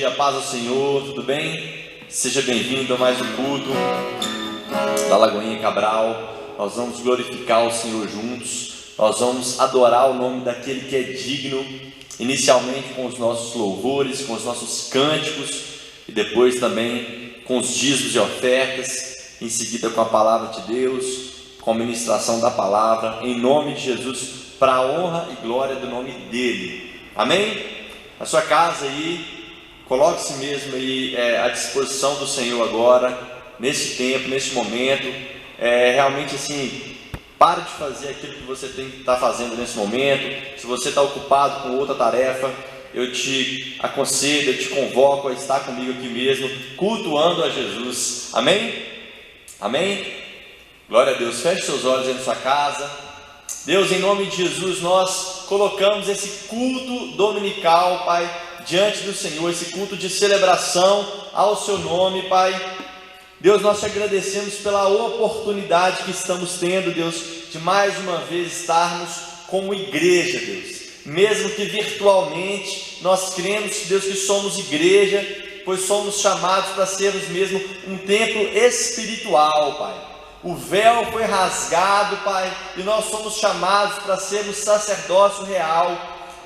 dia, paz ao Senhor, tudo bem? Seja bem-vindo a mais um culto da Lagoinha Cabral. Nós vamos glorificar o Senhor juntos, nós vamos adorar o nome daquele que é digno, inicialmente com os nossos louvores, com os nossos cânticos, e depois também com os dízimos e ofertas, em seguida com a palavra de Deus, com a ministração da palavra, em nome de Jesus, para a honra e glória do nome dele. Amém? Na sua casa aí, coloque-se mesmo aí à disposição do Senhor agora, nesse tempo, nesse momento. Realmente assim, pare de fazer aquilo que você tem que estar fazendo nesse momento. Se você está ocupado com outra tarefa, eu te aconselho, eu te convoco a estar comigo aqui mesmo, cultuando a Jesus. Amém? Amém? Glória a Deus. Feche seus olhos aí na sua casa. Deus, em nome de Jesus, nós colocamos esse culto dominical, Pai, diante do Senhor, esse culto de celebração ao seu nome, Pai. Deus, nós te agradecemos pela oportunidade que estamos tendo, Deus, de mais uma vez estarmos como igreja, Deus. Mesmo que virtualmente, nós cremos, Deus, que somos igreja, pois somos chamados para sermos mesmo um templo espiritual, Pai. O véu foi rasgado, Pai, e nós somos chamados para sermos sacerdócio real.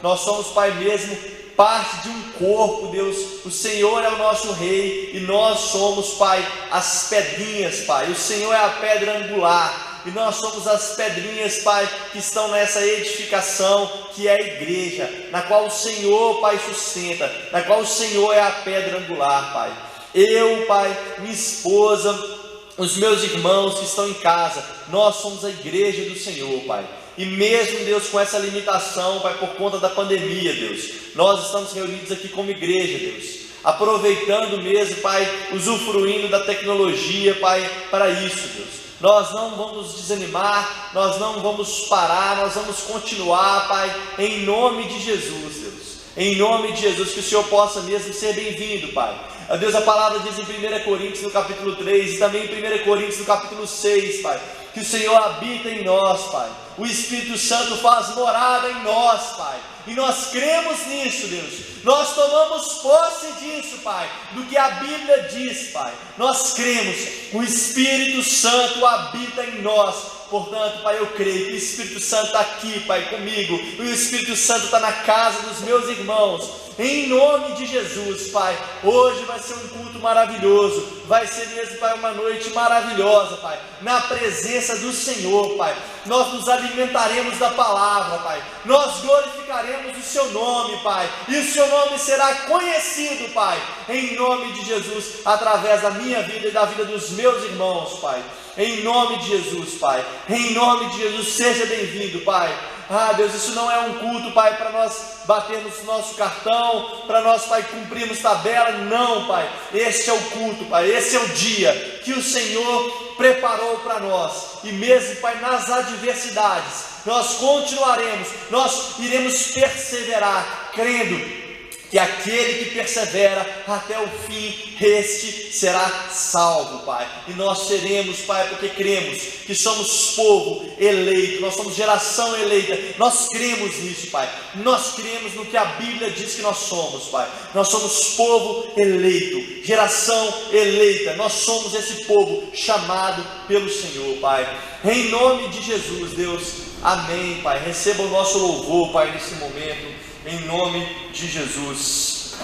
Nós somos, Pai, mesmo parte de um corpo, Deus. O Senhor é o nosso Rei e nós somos, Pai, as pedrinhas, Pai. O Senhor é a pedra angular e nós somos as pedrinhas, Pai, que estão nessa edificação que é a igreja, na qual o Senhor, Pai, sustenta, na qual o Senhor é a pedra angular, Pai. Eu, Pai, minha esposa, os meus irmãos que estão em casa, nós somos a igreja do Senhor, Pai. E mesmo, Deus, com essa limitação, Pai, por conta da pandemia, Deus, nós estamos reunidos aqui como igreja, Deus, aproveitando mesmo, Pai, usufruindo da tecnologia, Pai, para isso, Deus. Nós não vamos desanimar, nós não vamos parar, nós vamos continuar, Pai, em nome de Jesus, Deus. Em nome de Jesus, que o Senhor possa mesmo ser bem-vindo, Pai. Deus, a palavra diz em 1 Coríntios no capítulo 3 e também em 1 Coríntios no capítulo 6, Pai, que o Senhor habita em nós, Pai. O Espírito Santo faz morada em nós, Pai. E nós cremos nisso, Deus. Nós tomamos posse disso, Pai, do que a Bíblia diz, Pai. Nós cremos, o Espírito Santo habita em nós. Portanto, Pai, eu creio que o Espírito Santo está aqui, Pai, comigo. E o Espírito Santo está na casa dos meus irmãos. Em nome de Jesus, Pai, hoje vai ser um culto maravilhoso, vai ser mesmo, Pai, uma noite maravilhosa, Pai, na presença do Senhor, Pai. Nós nos alimentaremos da palavra, Pai, nós glorificaremos o seu nome, Pai, e o seu nome será conhecido, Pai, em nome de Jesus, através da minha vida e da vida dos meus irmãos, Pai. Em nome de Jesus, Pai, em nome de Jesus, seja bem-vindo, Pai. Ah, Deus, isso não é um culto, Pai, para nós batermos nosso cartão, para nós, Pai, cumprirmos tabela. Não, Pai, este é o culto, Pai, esse é o dia que o Senhor preparou para nós. E mesmo, Pai, nas adversidades, nós continuaremos, nós iremos perseverar, crendo que aquele que persevera até o fim, este será salvo, Pai. E nós seremos, Pai, porque cremos que somos povo eleito, nós somos geração eleita. Nós cremos nisso, Pai. Nós cremos no que a Bíblia diz que nós somos, Pai. Nós somos povo eleito, geração eleita. Nós somos esse povo chamado pelo Senhor, Pai. Em nome de Jesus, Deus, amém, Pai. Receba o nosso louvor, Pai, nesse momento. Em nome de Jesus.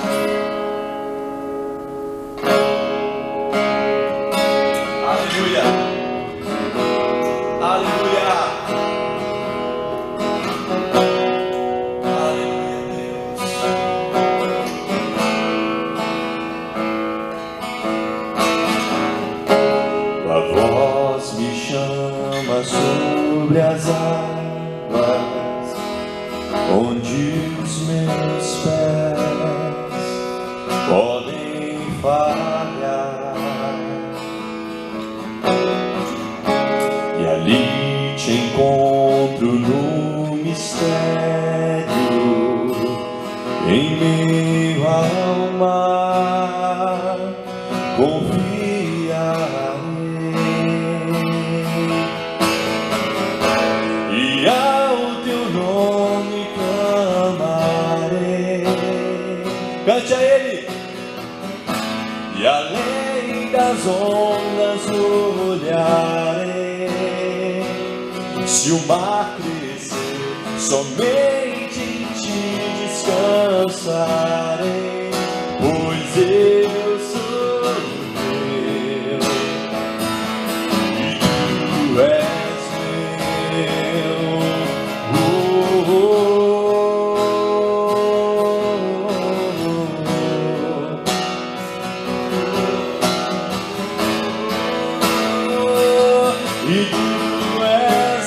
Aleluia. Aleluia. Aleluia, Deus. A voz me chama sobre as águas, onde os meus pés podem falhar, e ali te encontro no mistério, em meio ao mar, confiarei, e ao teu nome clamarei. Cante a Ele. das ondas olharei. Se o mar crescer, somente em ti descansarei, pois eu sou teu e tu és meu. E tu és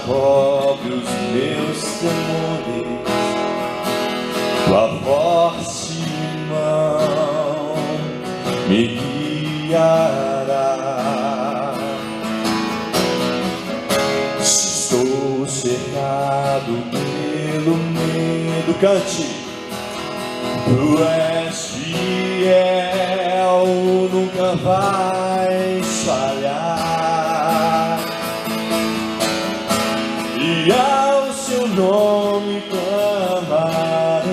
cobre os meus temores, tua forte mão me guiará. Se estou cercado pelo medo, cante. Tu és fiel, nunca vais falhar. E ao seu nome clamarei,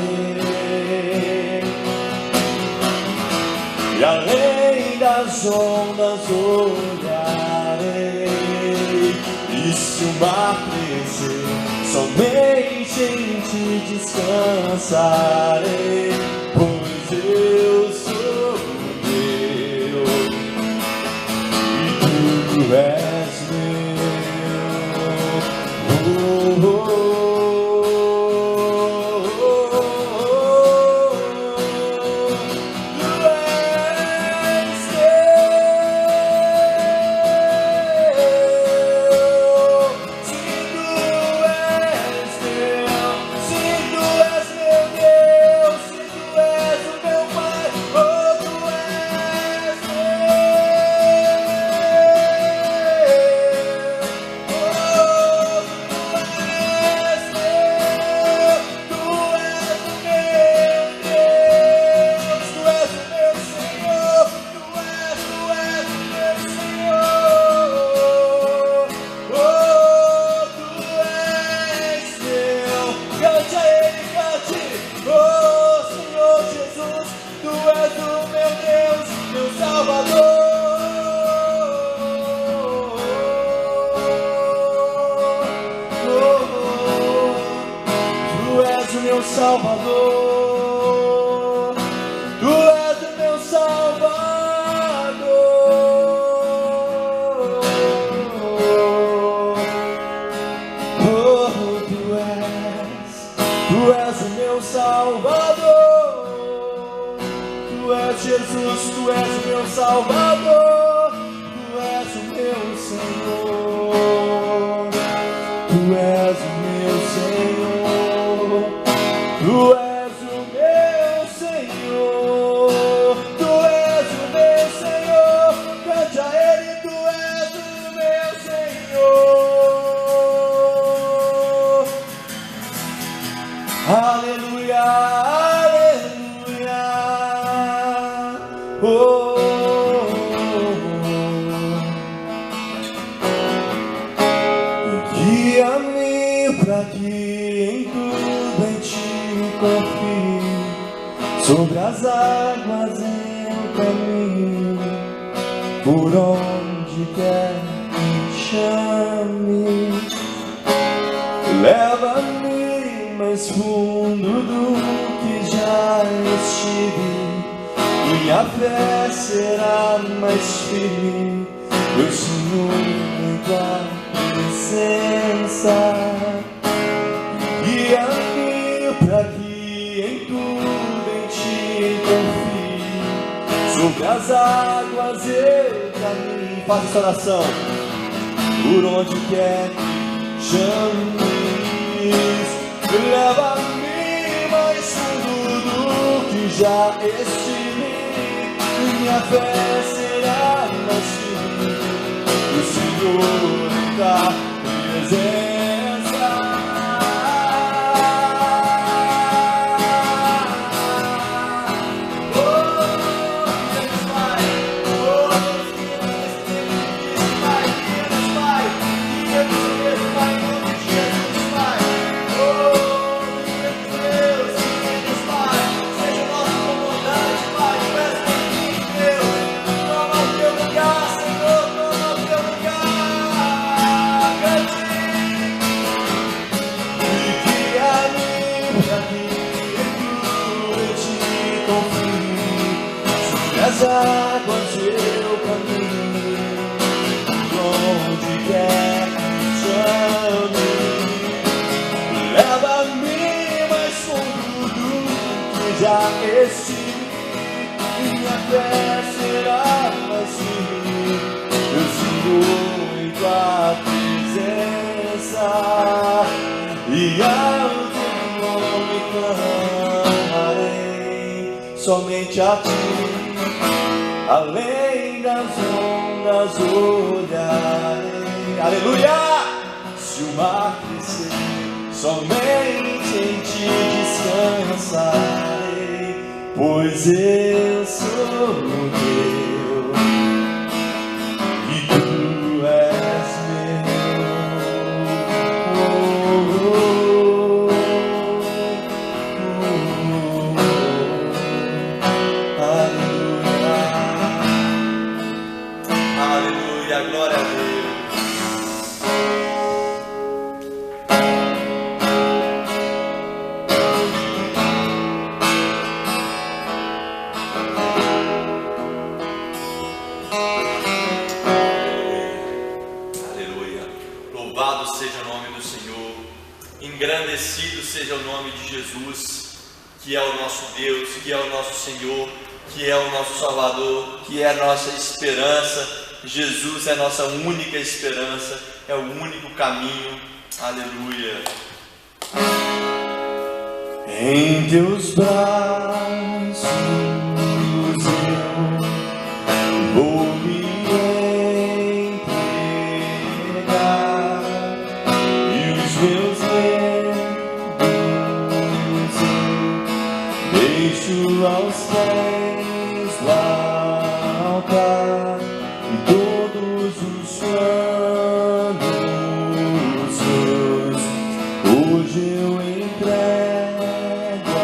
e além das ondas olharei. E se o mar crescer, somente em ti descansarei, pois eu sou teu e tu és meu. Salvador, tu és o meu Salvador. Oh, tu és o meu Salvador. Tu és Jesus, tu és o meu Salvador. Tu és o meu Senhor. Tu és o meu Senhor. Tu és aleluia, aleluia, guia-me pra que em tudo em ti confie, sobre as águas eu caminho, por onde quer que chame, leva-me mais fundo do que já estive, minha fé será mais firme, eu sinto tua presença. Guia-me pra que em tudo em ti confie, sobre as águas eu caminho. Faça essa oração. Por onde quer que chames, leva-me mais fundo do que já estive, minha fé será mais firme, o Senhor está presença. Oh, já estive, minha fé será mais firme. Eu sigo em tua presença e ao teu nome clamarei, somente a ti, além das ondas olharei. Aleluia! Se o mar crescer, somente em ti descansarei, pois eu sou teu e tu és Aleluia, glória a Deus. Aleluia. Louvado seja o nome do Senhor, engrandecido seja o nome de Jesus, que é o nosso Deus, que é o nosso Senhor, que é o nosso Salvador, que é a nossa esperança. Jesus é a nossa única esperança, é o único caminho. Aleluia. Em teus braços eu vou me entregar, e os meus medos eu deixo aos pés do altar. Hoje eu entrego a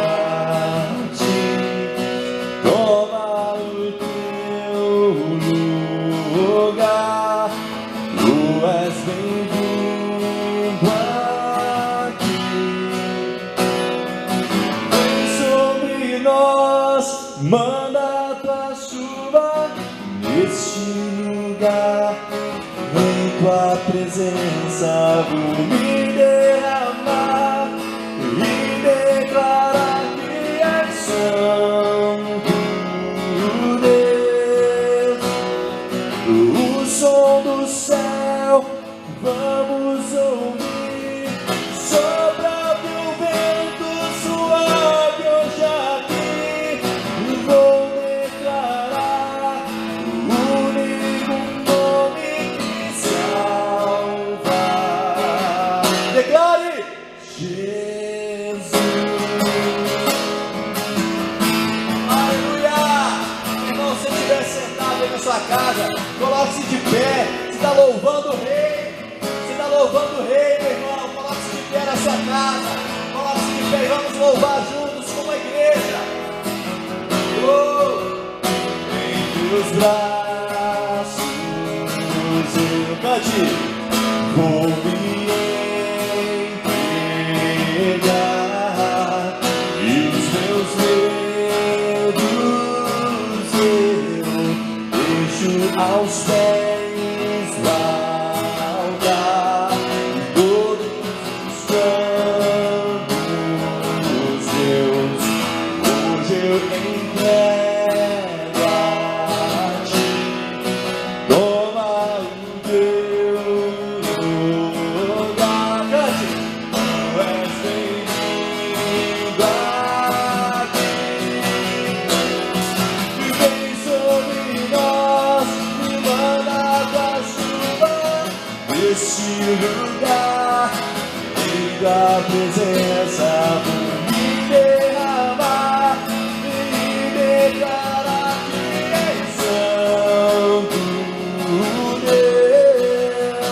ti, toma o teu lugar, tu és bem-vindo aqui. Vem sobre nós, manda tua chuva neste lugar, em tua presença vou me derramar e declarar que és santo Deus. O som do céu vamos ouvir, sopra teu vento suave hoje aqui, e vou declarar o único nome que salva. Declare Jesus. Aleluia! Irmão, se estiver sentado aí na sua casa, coloque-se de pé. Você está louvando o Rei. Você está louvando o Rei, meu irmão. Coloque-se de pé na sua casa. Coloque-se de pé e vamos louvar juntos como a igreja. Em teus braços eu cante, vou me entregar, e os meus medos eu deixo aos pés do altar, e todos os planos meus hoje eu entrego a ti, toma o teu lugar, cante, tu és bem-vindo aqui, e vem sobre nós, e manda tua chuva neste lugar, em tua presença vou me derramar e declarar que és santo Deus.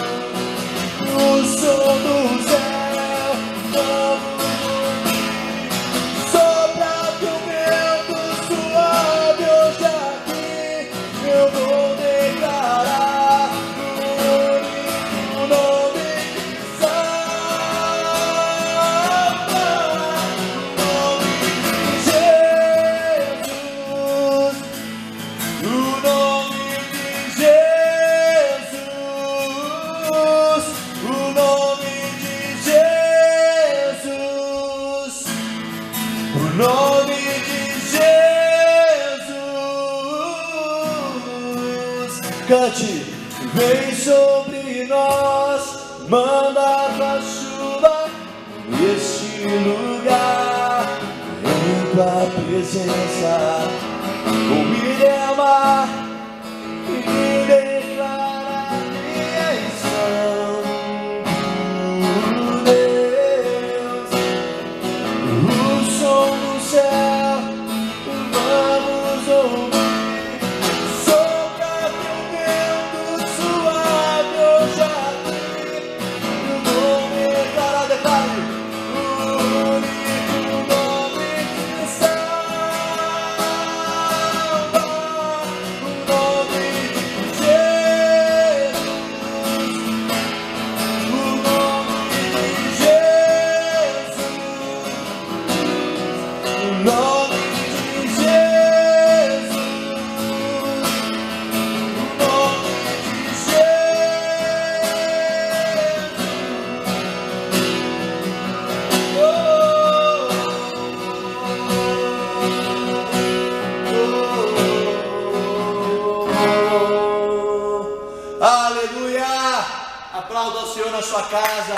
O som do céu vamos ouvir, sopra teu vento suave hoje aqui, eu vou declarar o único nome que salva. manda a chuva neste lugar, em tua presença, vou me derramar e declarar minha missão. Deus, o som do céu, vamos ouvir. Sopra teu vento suave, eu já vi. Vou declarar, declare o único nome que salva, o nome de Jesus, o nome de Jesus, o nome de Jesus, o nome de Jesus. Aleluia! Aplauda ao Senhor na sua casa,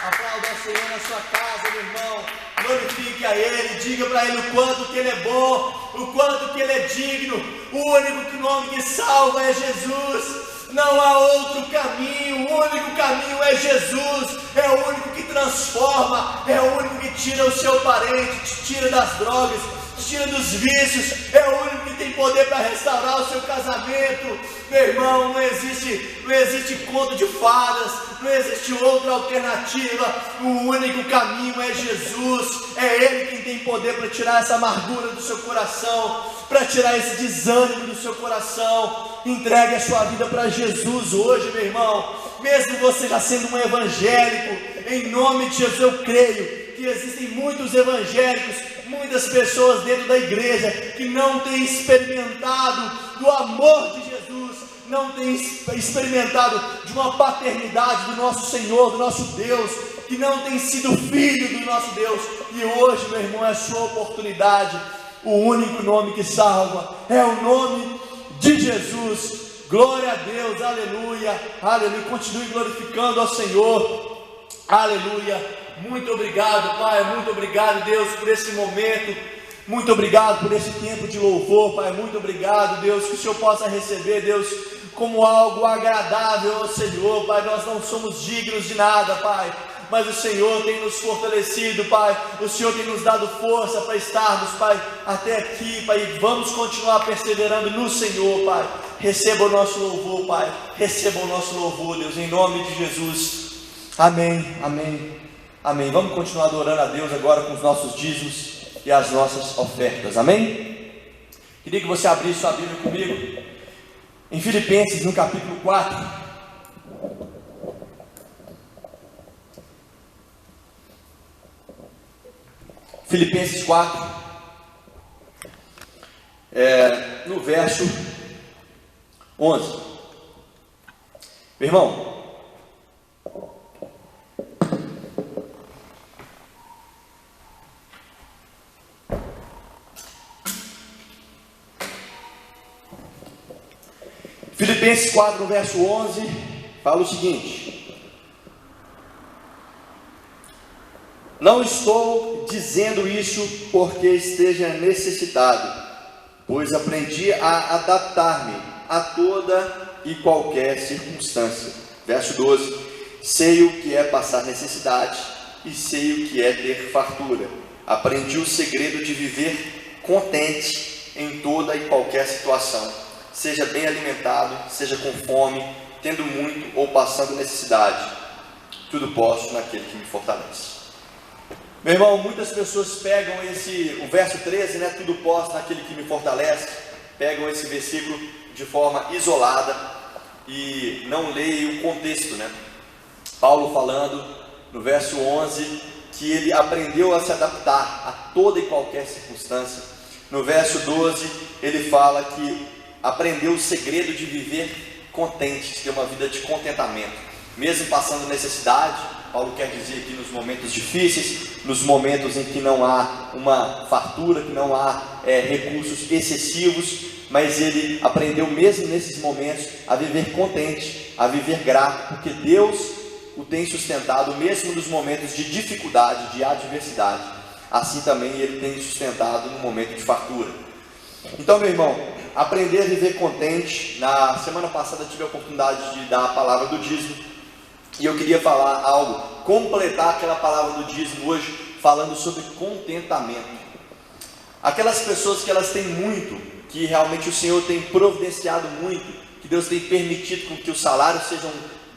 aplauda ao Senhor na sua casa, meu irmão. Glorifique a Ele, diga para Ele o quanto que Ele é bom, o quanto que Ele é digno. O único nome que salva é Jesus. Não há outro caminho, o único caminho é Jesus. É o único que transforma, é o único que tira o seu parente, te tira das drogas, te tira dos vícios. É o único que tem poder para restaurar o seu casamento. Meu irmão, não existe conto de fadas, não existe outra alternativa. O único caminho é Jesus. É Ele quem tem poder para tirar essa amargura do seu coração, para tirar esse desânimo do seu coração. Entregue a sua vida para Jesus hoje, meu irmão. Mesmo você já sendo um evangélico, em nome de Jesus eu creio que existem muitos evangélicos, muitas pessoas dentro da igreja que não têm experimentado do amor de Jesus, não têm experimentado de uma paternidade do nosso Senhor, do nosso Deus, que não tem sido filho do nosso Deus. E hoje, meu irmão, é a sua oportunidade. O único nome que salva é o nome de Jesus. Glória a Deus, aleluia, aleluia. Continue glorificando ao Senhor, aleluia. Muito obrigado, Pai, muito obrigado, Deus, por esse momento. Muito obrigado por esse tempo de louvor, Pai. Muito obrigado, Deus, que o Senhor possa receber, Deus, como algo agradável ao Senhor, Pai. Nós não somos dignos de nada, Pai, mas o Senhor tem nos fortalecido, Pai. O Senhor tem nos dado força para estarmos, Pai, até aqui, Pai. E vamos continuar perseverando no Senhor, Pai. Receba o nosso louvor, Pai. Receba o nosso louvor, Deus, em nome de Jesus. Amém, amém, amém. Vamos continuar adorando a Deus agora com os nossos dízimos e as nossas ofertas, amém? Queria que você abrisse sua Bíblia comigo em Filipenses, no capítulo 4. Filipenses 4, no verso 11. Meu irmão, Filipenses 4, no verso 11, fala o seguinte: não estou dizendo isso porque esteja necessitado, pois aprendi a adaptar-me a toda e qualquer circunstância. Verso 12: sei o que é passar necessidade e sei o que é ter fartura. Aprendi o segredo de viver contente em toda e qualquer situação, seja bem alimentado, seja com fome, tendo muito ou passando necessidade. Tudo posso naquele que me fortalece. Meu irmão, muitas pessoas pegam o verso 13, né? Tudo posso naquele que me fortalece. Pegam esse versículo de forma isolada e não leem o contexto, né? Paulo falando no verso 11 que ele aprendeu a se adaptar a toda e qualquer circunstância. No verso 12 ele fala que aprendeu o segredo de viver contente, de ter uma vida de contentamento, mesmo passando necessidade. Paulo quer dizer aqui nos momentos difíceis, nos momentos em que não há uma fartura, que não há recursos excessivos, mas ele aprendeu mesmo nesses momentos a viver contente, a viver grato, porque Deus o tem sustentado mesmo nos momentos de dificuldade, de adversidade. Assim também Ele tem sustentado no momento de fartura. Então, meu irmão, aprender a viver contente. Na semana passada tive a oportunidade de dar a palavra do dízimo, e eu queria falar algo, completar aquela palavra do dízimo hoje, falando sobre contentamento. Aquelas pessoas que elas têm muito, que realmente o Senhor tem providenciado muito, que Deus tem permitido com que os salários sejam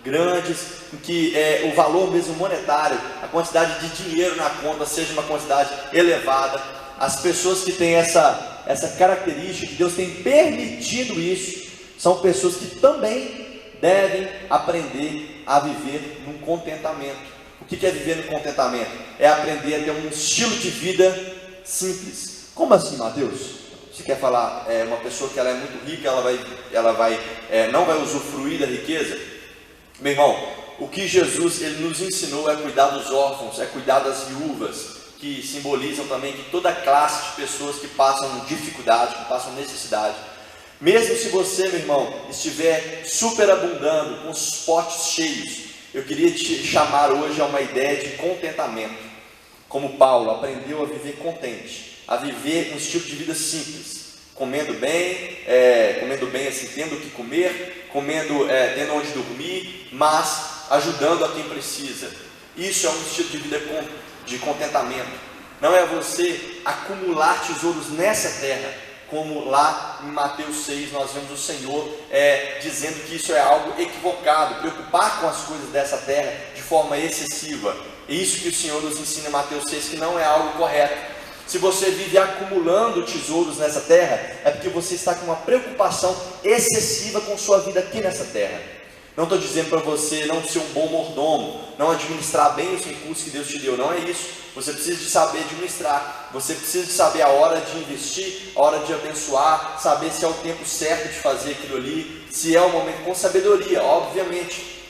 grandes, com que o valor mesmo monetário, a quantidade de dinheiro na conta seja uma quantidade elevada. As pessoas que têm essa característica, que Deus tem permitido isso, são pessoas que também devem aprender a viver num contentamento. O que é viver no contentamento? É aprender a ter um estilo de vida simples. Como assim, Mateus? Você quer falar, uma pessoa que ela é muito rica, não vai usufruir da riqueza? Meu irmão, o que Jesus ele nos ensinou é cuidar dos órfãos, é cuidar das viúvas, que simbolizam também que toda classe de pessoas que passam dificuldade, que passam necessidade. Mesmo se você, meu irmão, estiver superabundando, com os potes cheios, eu queria te chamar hoje a uma ideia de contentamento. Como Paulo aprendeu a viver contente, a viver um estilo de vida simples, comendo bem assim, tendo o que comer, tendo onde dormir, mas ajudando a quem precisa. Isso é um estilo de vida de contentamento. Não é você acumular tesouros nessa terra, como lá em Mateus 6 nós vemos o Senhor dizendo que isso é algo equivocado, preocupar com as coisas dessa terra de forma excessiva. É isso que o Senhor nos ensina em Mateus 6, que não é algo correto. Se você vive acumulando tesouros nessa terra, é porque você está com uma preocupação excessiva com sua vida aqui nessa terra. Não estou dizendo para você não ser um bom mordomo, não administrar bem os recursos que Deus te deu, não é isso. Você precisa de saber administrar, você precisa de saber a hora de investir, a hora de abençoar, saber se é o tempo certo de fazer aquilo ali, se é o momento, com sabedoria, obviamente.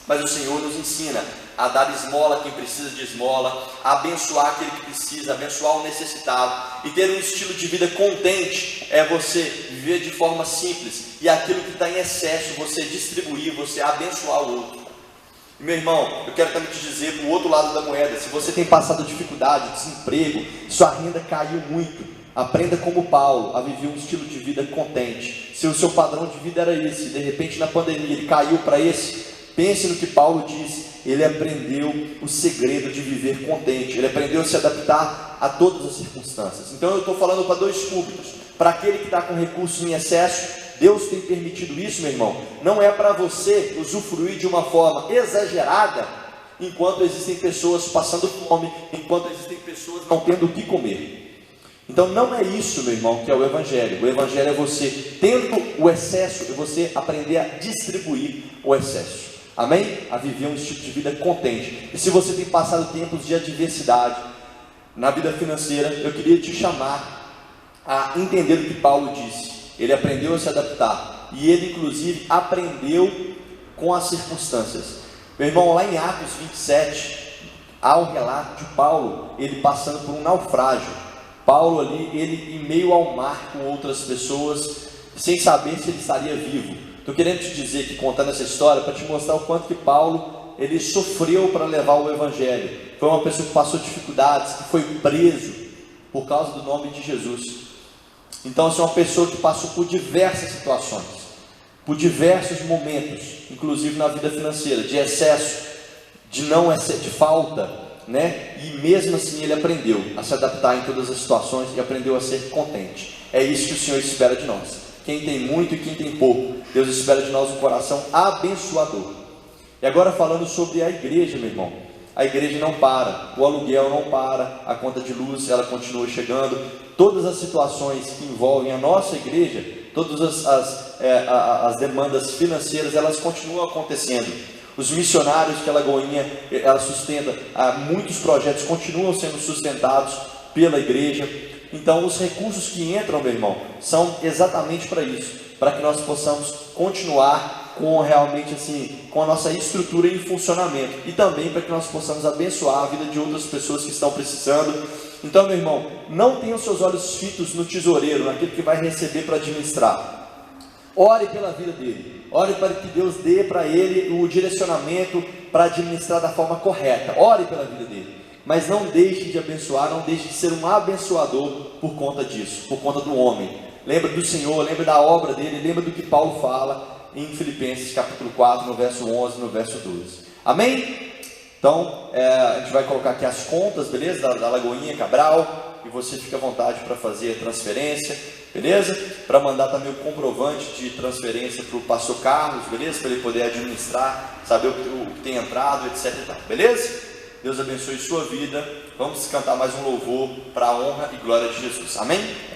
Mas o Senhor nos ensina a dar esmola a quem precisa de esmola, a abençoar aquele que precisa, abençoar o necessitado. E ter um estilo de vida contente é você viver de forma simples, e aquilo que está em excesso você distribuir, você abençoar o outro. E, meu irmão, eu quero também te dizer, para o outro lado da moeda, se você tem passado dificuldade, desemprego, sua renda caiu muito, aprenda como Paulo a viver um estilo de vida contente. Se o seu padrão de vida era esse, de repente na pandemia ele caiu para esse, pense no que Paulo disse. Ele aprendeu o segredo de viver contente, ele aprendeu a se adaptar a todas as circunstâncias. Então eu estou falando para dois públicos. Para aquele que está com recursos em excesso, Deus tem permitido isso, meu irmão. Não é para você usufruir de uma forma exagerada, enquanto existem pessoas passando fome, enquanto existem pessoas não tendo o que comer. Então não é isso, meu irmão, que é o Evangelho. O Evangelho é você, tendo o excesso, é você aprender a distribuir o excesso. Amém? A viver um estilo de vida contente. E se você tem passado tempos de adversidade na vida financeira, eu queria te chamar a entender o que Paulo disse. Ele aprendeu a se adaptar, e ele inclusive aprendeu com as circunstâncias. Meu irmão, lá em Atos 27 há um relato de Paulo, ele passando por um naufrágio. Paulo ali, ele em meio ao mar com outras pessoas, sem saber se ele estaria vivo. Estou querendo te dizer que, contando essa história, para te mostrar o quanto que Paulo, ele sofreu para levar o Evangelho. Foi uma pessoa que passou dificuldades, que foi preso por causa do nome de Jesus. Então, assim, uma pessoa que passou por diversas situações, por diversos momentos, inclusive na vida financeira, de excesso, de falta, né? E mesmo assim ele aprendeu a se adaptar em todas as situações e aprendeu a ser contente. É isso que o Senhor espera de nós. Quem tem muito e quem tem pouco, Deus espera de nós um coração abençoador. E agora falando sobre a igreja, meu irmão. A igreja não para, o aluguel não para, a conta de luz ela continua chegando. Todas as situações que envolvem a nossa igreja, todas as demandas financeiras, elas continuam acontecendo. Os missionários que a Lagoinha ela sustenta, muitos projetos continuam sendo sustentados pela igreja. Então os recursos que entram, meu irmão, são exatamente para isso, para que nós possamos continuar com realmente assim, com a nossa estrutura em funcionamento, e também para que nós possamos abençoar a vida de outras pessoas que estão precisando. Então, meu irmão, não tenha os seus olhos fitos no tesoureiro, naquilo que vai receber para administrar. Ore pela vida dele, ore para que Deus dê para ele o direcionamento para administrar da forma correta. Ore pela vida dele, mas não deixe de abençoar, não deixe de ser um abençoador por conta disso, por conta do homem. Lembra do Senhor, lembra da obra dele, lembra do que Paulo fala em Filipenses capítulo 4, no verso 11, no verso 12. Amém? Então, a gente vai colocar aqui as contas, beleza? Da Lagoinha Cabral, e você fica à vontade para fazer a transferência, beleza? Para mandar também o comprovante de transferência para o pastor Carlos, beleza? Para ele poder administrar, saber o que tem entrado, etc. Beleza? Deus abençoe sua vida. Vamos cantar mais um louvor para a honra e glória de Jesus. Amém?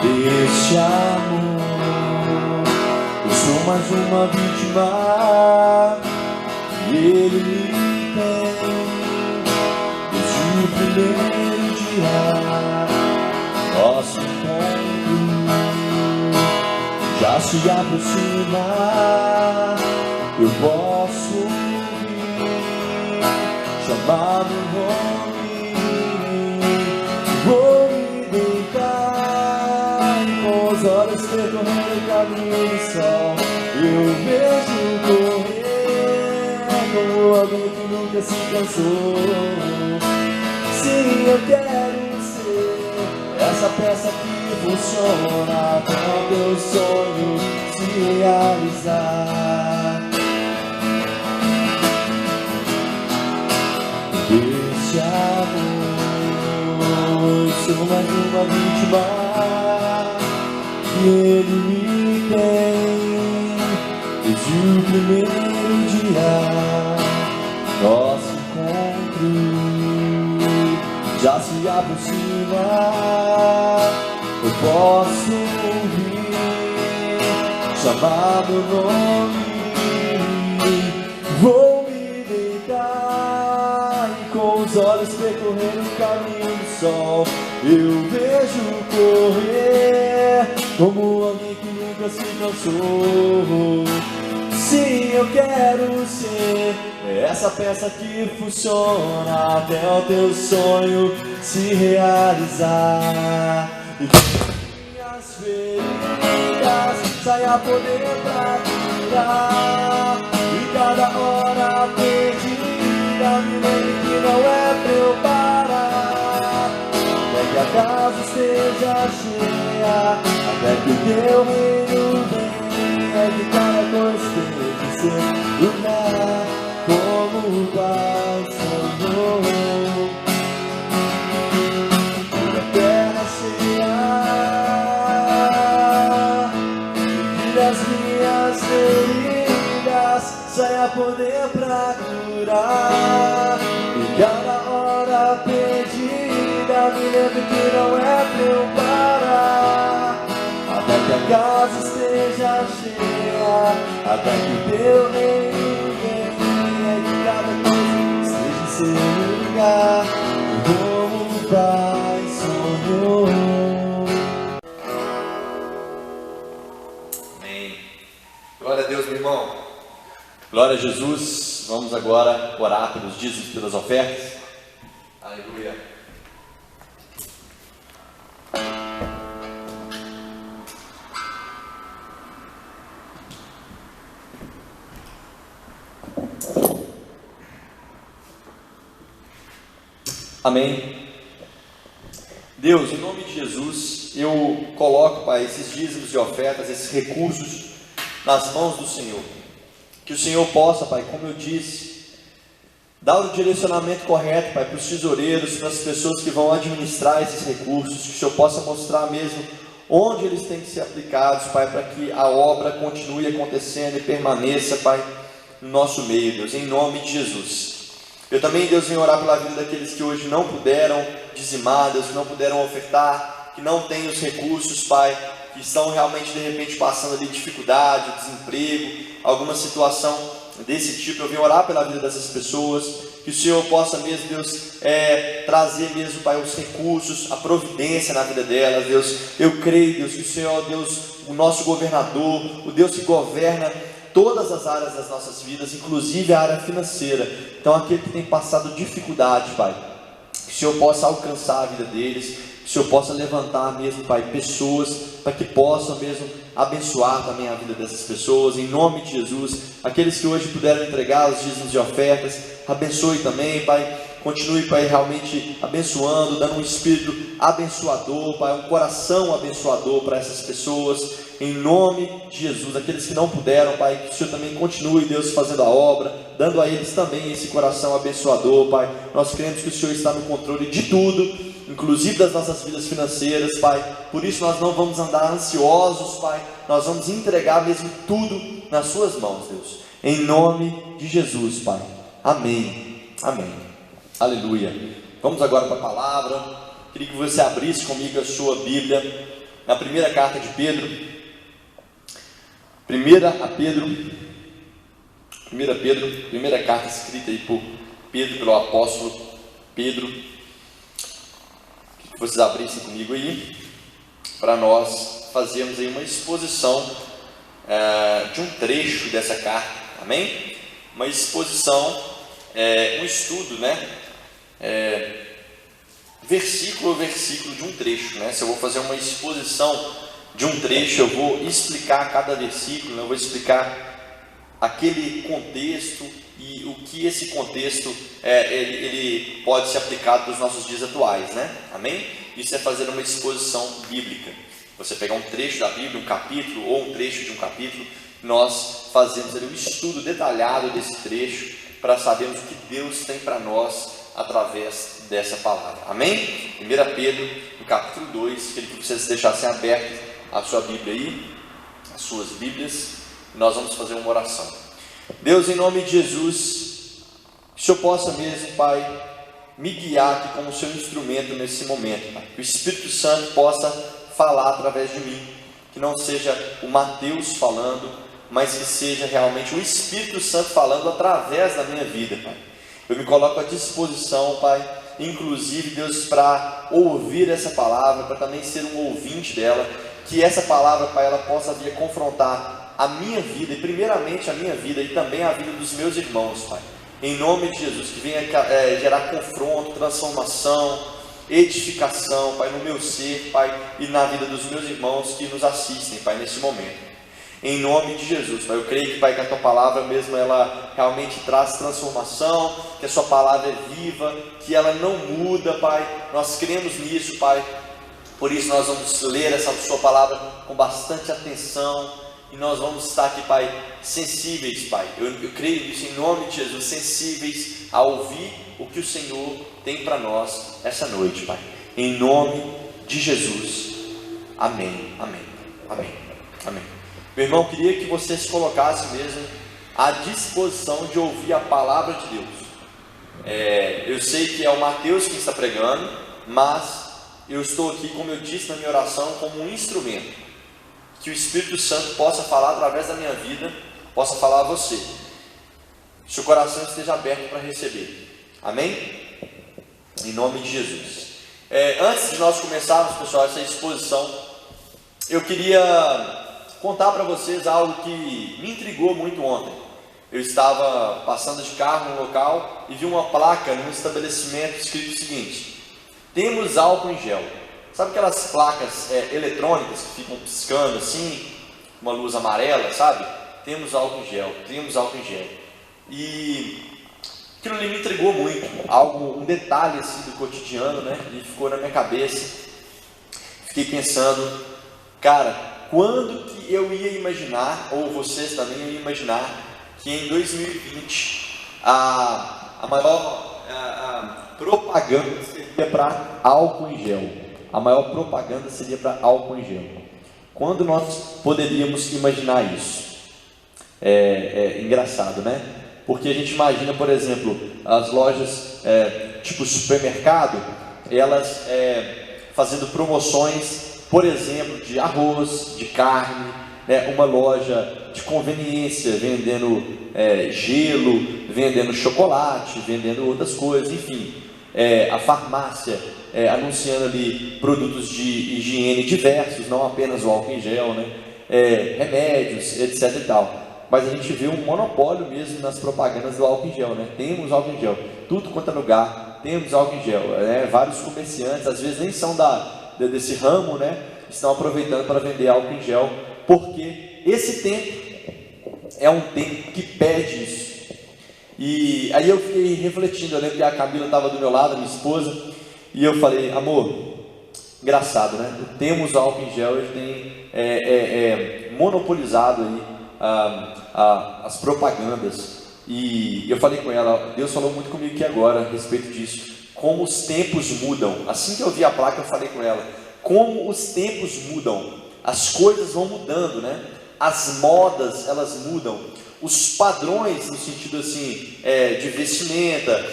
Deste amor, eu sou mais uma vítima e Ele me tem desde o primeiro dia. Nosso encontro já se aproxima, eu posso ouvir chamar meu nome, vou me deitar com os olhos percorrendo o caminho do sol. Eu vejo correr como alguém que nunca se cansou. Sim, eu quero ser essa peça que funciona até o teu sonho se realizar. Deste amor, sou mais uma vítima e Ele me tem desde o primeiro dia. Nosso encontro já se aproxima, eu posso ouvir chamar meu nome, vou me deitar e com os olhos percorrendo o caminho do sol. Eu vejo correr como alguém que nunca se cansou. Sim, eu quero ser essa peça que funciona até o teu sonho se realizar. E que minhas feridas saia poder pra curar, e cada hora perdida me lembre que não é pra eu parar, até que a casa esteja cheia, até que o teu reino venha, que cada coisa esteja em seu lugar, como o Pai sonhou. E a terra cheia, e das minhas feridas saia poder pra curar, e cada hora perdida me lembre que não é pra eu parar, até que a casa esteja cheia, até que o teu reino venha, que cada coisa esteja em seu lugar, como o Pai sonhou. Amém. Glória a Deus, meu irmão. Glória a Jesus. Vamos agora orar pelos dízimos e pelas ofertas. Aleluia. Amém. Deus, em nome de Jesus, eu coloco, Pai, esses dízimos e ofertas, esses recursos nas mãos do Senhor. Que o Senhor possa, Pai, como eu disse, dar o direcionamento correto, Pai, para os tesoureiros, para as pessoas que vão administrar esses recursos, que o Senhor possa mostrar mesmo onde eles têm que ser aplicados, Pai, para que a obra continue acontecendo e permaneça, Pai, no nosso meio, Deus, em nome de Jesus. Eu também, Deus, venho orar pela vida daqueles que hoje não puderam dizimar, Deus, que não puderam ofertar, que não têm os recursos, Pai, que estão realmente, de repente, passando ali dificuldade, desemprego, alguma situação desse tipo. Eu venho orar pela vida dessas pessoas, que o Senhor possa mesmo, Deus, trazer mesmo, Pai, os recursos, a providência na vida delas, Deus. Eu creio, Deus, que o Senhor, Deus, o nosso governador, o Deus que governa todas as áreas das nossas vidas, inclusive a área financeira. Então, aquele que tem passado dificuldade, Pai, que o Senhor possa alcançar a vida deles, que o Senhor possa levantar mesmo, Pai, pessoas para que possam mesmo abençoar também a vida dessas pessoas, em nome de Jesus. Aqueles que hoje puderam entregar os dízimos e ofertas, abençoe também, Pai. Continue, Pai, realmente abençoando, dando um espírito abençoador, Pai, um coração abençoador para essas pessoas, em nome de Jesus. Aqueles que não puderam, Pai, que o Senhor também continue, Deus, fazendo a obra, dando a eles também esse coração abençoador, Pai. Nós cremos que o Senhor está no controle de tudo, inclusive das nossas vidas financeiras, Pai. Por isso nós não vamos andar ansiosos, Pai. Nós vamos entregar mesmo tudo nas suas mãos, Deus, em nome de Jesus, Pai. Amém, amém, aleluia. Vamos agora para a palavra. Queria que você abrisse comigo a sua Bíblia na primeira carta de Pedro, primeira carta escrita aí por Pedro, pelo apóstolo Pedro. Que vocês abrissem comigo aí, para nós fazermos aí uma exposição de um trecho dessa carta, amém? Uma exposição, um estudo, né? Versículo a versículo de um trecho, né? Se eu vou fazer uma exposição de um trecho, eu vou explicar cada versículo, eu vou explicar aquele contexto e o que esse contexto ele pode ser aplicado para os nossos dias atuais, né? Amém? Isso é fazer uma exposição bíblica. Você pegar um trecho da Bíblia, um capítulo ou um trecho de um capítulo, nós fazemos ali um estudo detalhado desse trecho para sabermos o que Deus tem para nós através dessa palavra. Amém? 1 Pedro, no capítulo 2, queria que vocês deixassem aberto a sua Bíblia aí, as suas Bíblias, e nós vamos fazer uma oração. Deus, em nome de Jesus, que o Senhor possa mesmo, Pai, me guiar aqui como seu instrumento nesse momento, Pai. Que o Espírito Santo possa falar através de mim, que não seja o Mateus falando, mas que seja realmente o Espírito Santo falando através da minha vida, Pai. Eu me coloco à disposição, Pai, inclusive, Deus, para ouvir essa palavra, para também ser um ouvinte dela, que essa palavra, Pai, ela possa vir a confrontar a minha vida, e primeiramente a minha vida, e também a vida dos meus irmãos, Pai, em nome de Jesus, que venha gerar confronto, transformação, edificação, Pai, no meu ser, Pai, e na vida dos meus irmãos que nos assistem, Pai, nesse momento. Em nome de Jesus, Pai, eu creio que, Pai, que a Tua palavra mesmo, ela realmente traz transformação, que a Sua palavra é viva, que ela não muda, Pai, nós cremos nisso, Pai, por isso nós vamos ler essa Sua palavra com bastante atenção, e nós vamos estar aqui, Pai, sensíveis, Pai, eu creio nisso, em nome de Jesus, sensíveis a ouvir o que o Senhor tem para nós essa noite, Pai, em nome de Jesus, amém, amém, amém, amém. Meu irmão, queria que você se colocasse mesmo à disposição de ouvir a palavra de Deus. Eu sei que é o Mateus que está pregando, mas eu estou aqui, como eu disse na minha oração, como um instrumento, que o Espírito Santo possa falar através da minha vida, possa falar a você, seu coração esteja aberto para receber, amém? Em nome de Jesus. Antes de nós começarmos, pessoal, essa exposição, eu queria contar para vocês algo que me intrigou muito ontem. Eu estava passando de carro no local e vi uma placa num estabelecimento escrito o seguinte: temos álcool em gel. Sabe aquelas placas eletrônicas que ficam piscando assim, uma luz amarela, sabe? Temos álcool em gel, temos álcool em gel. E aquilo ali me intrigou muito, um detalhe assim do cotidiano, né? E ficou na minha cabeça. Fiquei pensando, cara, quando que eu ia imaginar, ou vocês também iam imaginar, que em 2020 a maior propaganda seria para álcool em gel. A maior propaganda seria para álcool em gel. Quando nós poderíamos imaginar isso? É engraçado, né? Porque a gente imagina, por exemplo, as lojas tipo supermercado, elas fazendo promoções, por exemplo, de arroz, de carne, né, uma loja de conveniência vendendo gelo, vendendo chocolate, vendendo outras coisas, enfim, a farmácia anunciando ali produtos de higiene diversos, não apenas o álcool em gel, né, remédios, etc e tal. Mas a gente vê um monopólio mesmo nas propagandas do álcool em gel, né? Temos álcool em gel, tudo quanto é lugar, temos álcool em gel, né? Vários comerciantes, às vezes nem são desse ramo, né? Estão aproveitando para vender álcool em gel, porque esse tempo é um tempo que pede isso. E aí eu fiquei refletindo, eu lembro que a Camila estava do meu lado, minha esposa, e eu falei, amor, engraçado, né? Temos álcool em gel, a gente tem monopolizado aí as propagandas. E eu falei com ela, Deus falou muito comigo aqui agora a respeito disso, como os tempos mudam. Assim que eu vi a placa, eu falei com ela, como os tempos mudam, as coisas vão mudando, né? As modas, elas mudam, os padrões no sentido assim, de vestimenta,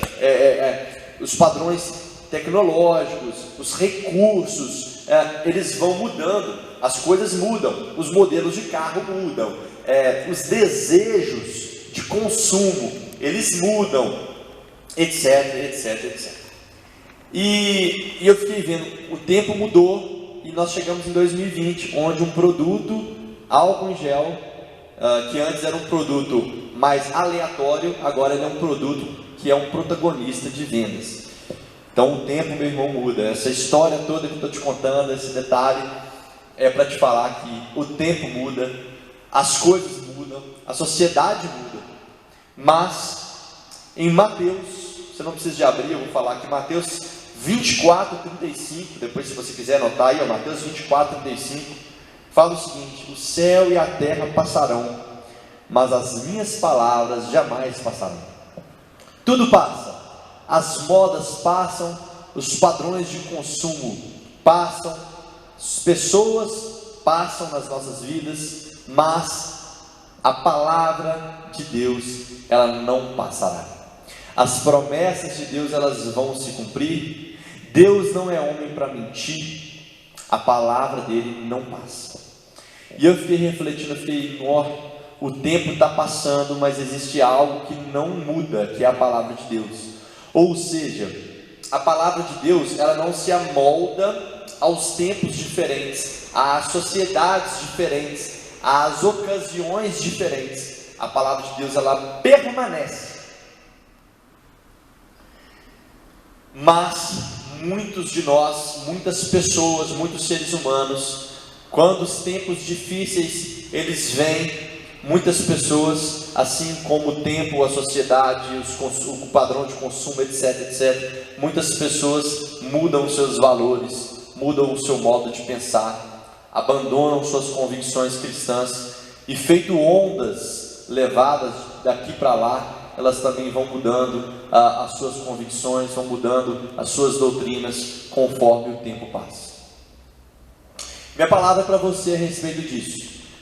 os padrões tecnológicos, os recursos, eles vão mudando, as coisas mudam, os modelos de carro mudam, os desejos de consumo, eles mudam, etc, etc, etc. E eu fiquei vendo, o tempo mudou e nós chegamos em 2020, onde um produto, álcool em gel, que antes era um produto mais aleatório, agora ele é um produto que é um protagonista de vendas. Então o tempo, meu irmão, muda. Essa história toda que eu estou te contando, esse detalhe, é para te falar que o tempo muda, as coisas mudam, a sociedade muda. Mas em Mateus, você não precisa de abrir, eu vou falar aqui, Mateus 24:35, depois se você quiser anotar aí, Mateus 24:35, fala o seguinte: o céu e a terra passarão, mas as minhas palavras jamais passarão. Tudo passa, as modas passam, os padrões de consumo passam, as pessoas passam nas nossas vidas, mas a palavra de Deus, ela não passará. As promessas de Deus, elas vão se cumprir. Deus não é homem para mentir, a palavra dele não passa. E eu fiquei refletindo, o tempo está passando, mas existe algo que não muda, que é a palavra de Deus. Ou seja, a palavra de Deus, ela não se amolda aos tempos diferentes, às sociedades diferentes, às ocasiões diferentes. A palavra de Deus, ela permanece. Mas muitos de nós, muitas pessoas, muitos seres humanos, quando os tempos difíceis eles vêm, muitas pessoas, assim como o tempo, a sociedade, o padrão de consumo, etc, etc, muitas pessoas mudam os seus valores, mudam o seu modo de pensar, abandonam suas convicções cristãs e, feito ondas levadas daqui para lá, elas também vão mudando as suas convicções, vão mudando as suas doutrinas conforme o tempo passa. Minha palavra para você a respeito disso,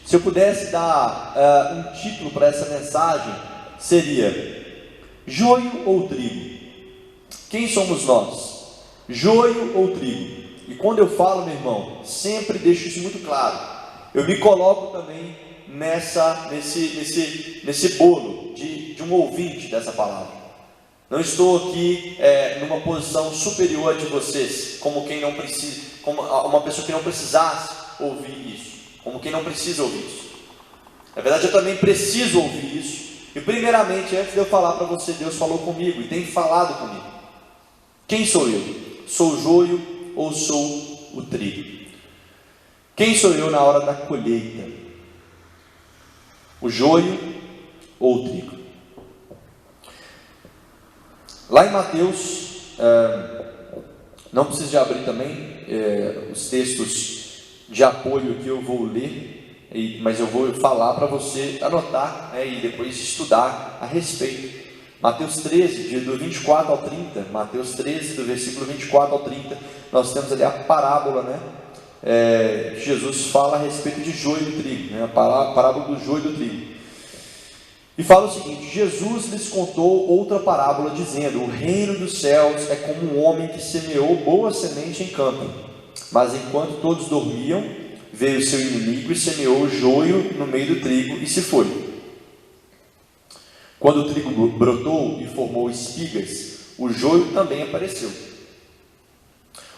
se eu pudesse dar um título para essa mensagem, seria joio ou trigo? Quem somos nós? Joio ou trigo? E quando eu falo, meu irmão, sempre deixo isso muito claro, eu me coloco também nesse bolo de um ouvinte dessa palavra. Não estou aqui numa posição superior a de vocês, como quem não precisa, como uma pessoa que não precisasse ouvir isso, como quem não precisa ouvir isso. Na verdade, eu também preciso ouvir isso. E primeiramente, antes de eu falar para você, Deus falou comigo e tem falado comigo. Quem sou eu? Sou o joio ou sou o trigo? Quem sou eu na hora da colheita? O joio ou o trigo? Lá em Mateus, não precisa de abrir também os textos de apoio que eu vou ler, mas eu vou falar para você anotar e depois estudar a respeito. Mateus 13, do 24 ao 30, Mateus 13, do versículo 24 ao 30, nós temos ali a parábola, né? Jesus fala a respeito de joio e trigo, né? A parábola do joio e do trigo. E fala o seguinte: Jesus lhes contou outra parábola, dizendo: o reino dos céus é como um homem que semeou boa semente em campo. Mas enquanto todos dormiam, veio seu inimigo e semeou o joio no meio do trigo e se foi. Quando o trigo brotou e formou espigas, o joio também apareceu.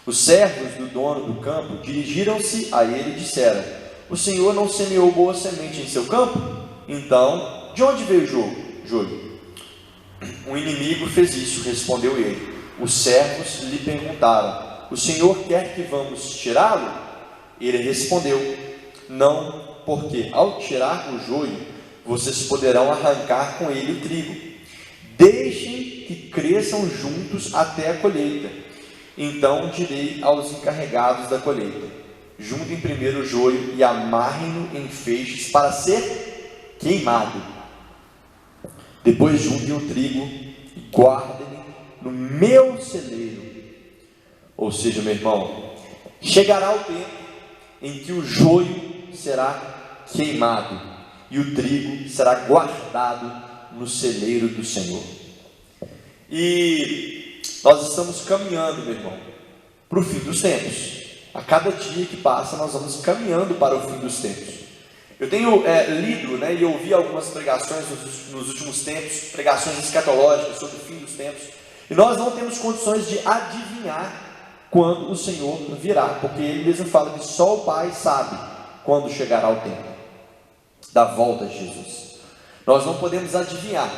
Os servos do dono do campo dirigiram-se a ele e disseram: o Senhor não semeou boa semente em seu campo? Então, de onde veio o joio? O inimigo fez isso, respondeu ele. Os servos lhe perguntaram: o Senhor quer que vamos tirá-lo? Ele respondeu: não, porque ao tirar o joio, vocês poderão arrancar com ele o trigo. Deixem que cresçam juntos até a colheita. Então direi aos encarregados da colheita: juntem primeiro o joio e amarrem-no em feixes para ser queimado. Depois juntem o trigo e guardem-no no meu celeiro. Ou seja, meu irmão, chegará o tempo em que o joio será queimado e o trigo será guardado no celeiro do Senhor. E nós estamos caminhando, meu irmão, para o fim dos tempos. A cada dia que passa, nós vamos caminhando para o fim dos tempos. Eu tenho lido, e ouvi algumas pregações nos últimos tempos, pregações escatológicas sobre o fim dos tempos, e nós não temos condições de adivinhar quando o Senhor virá, porque Ele mesmo fala que só o Pai sabe quando chegará o tempo da volta de Jesus. Nós não podemos adivinhar,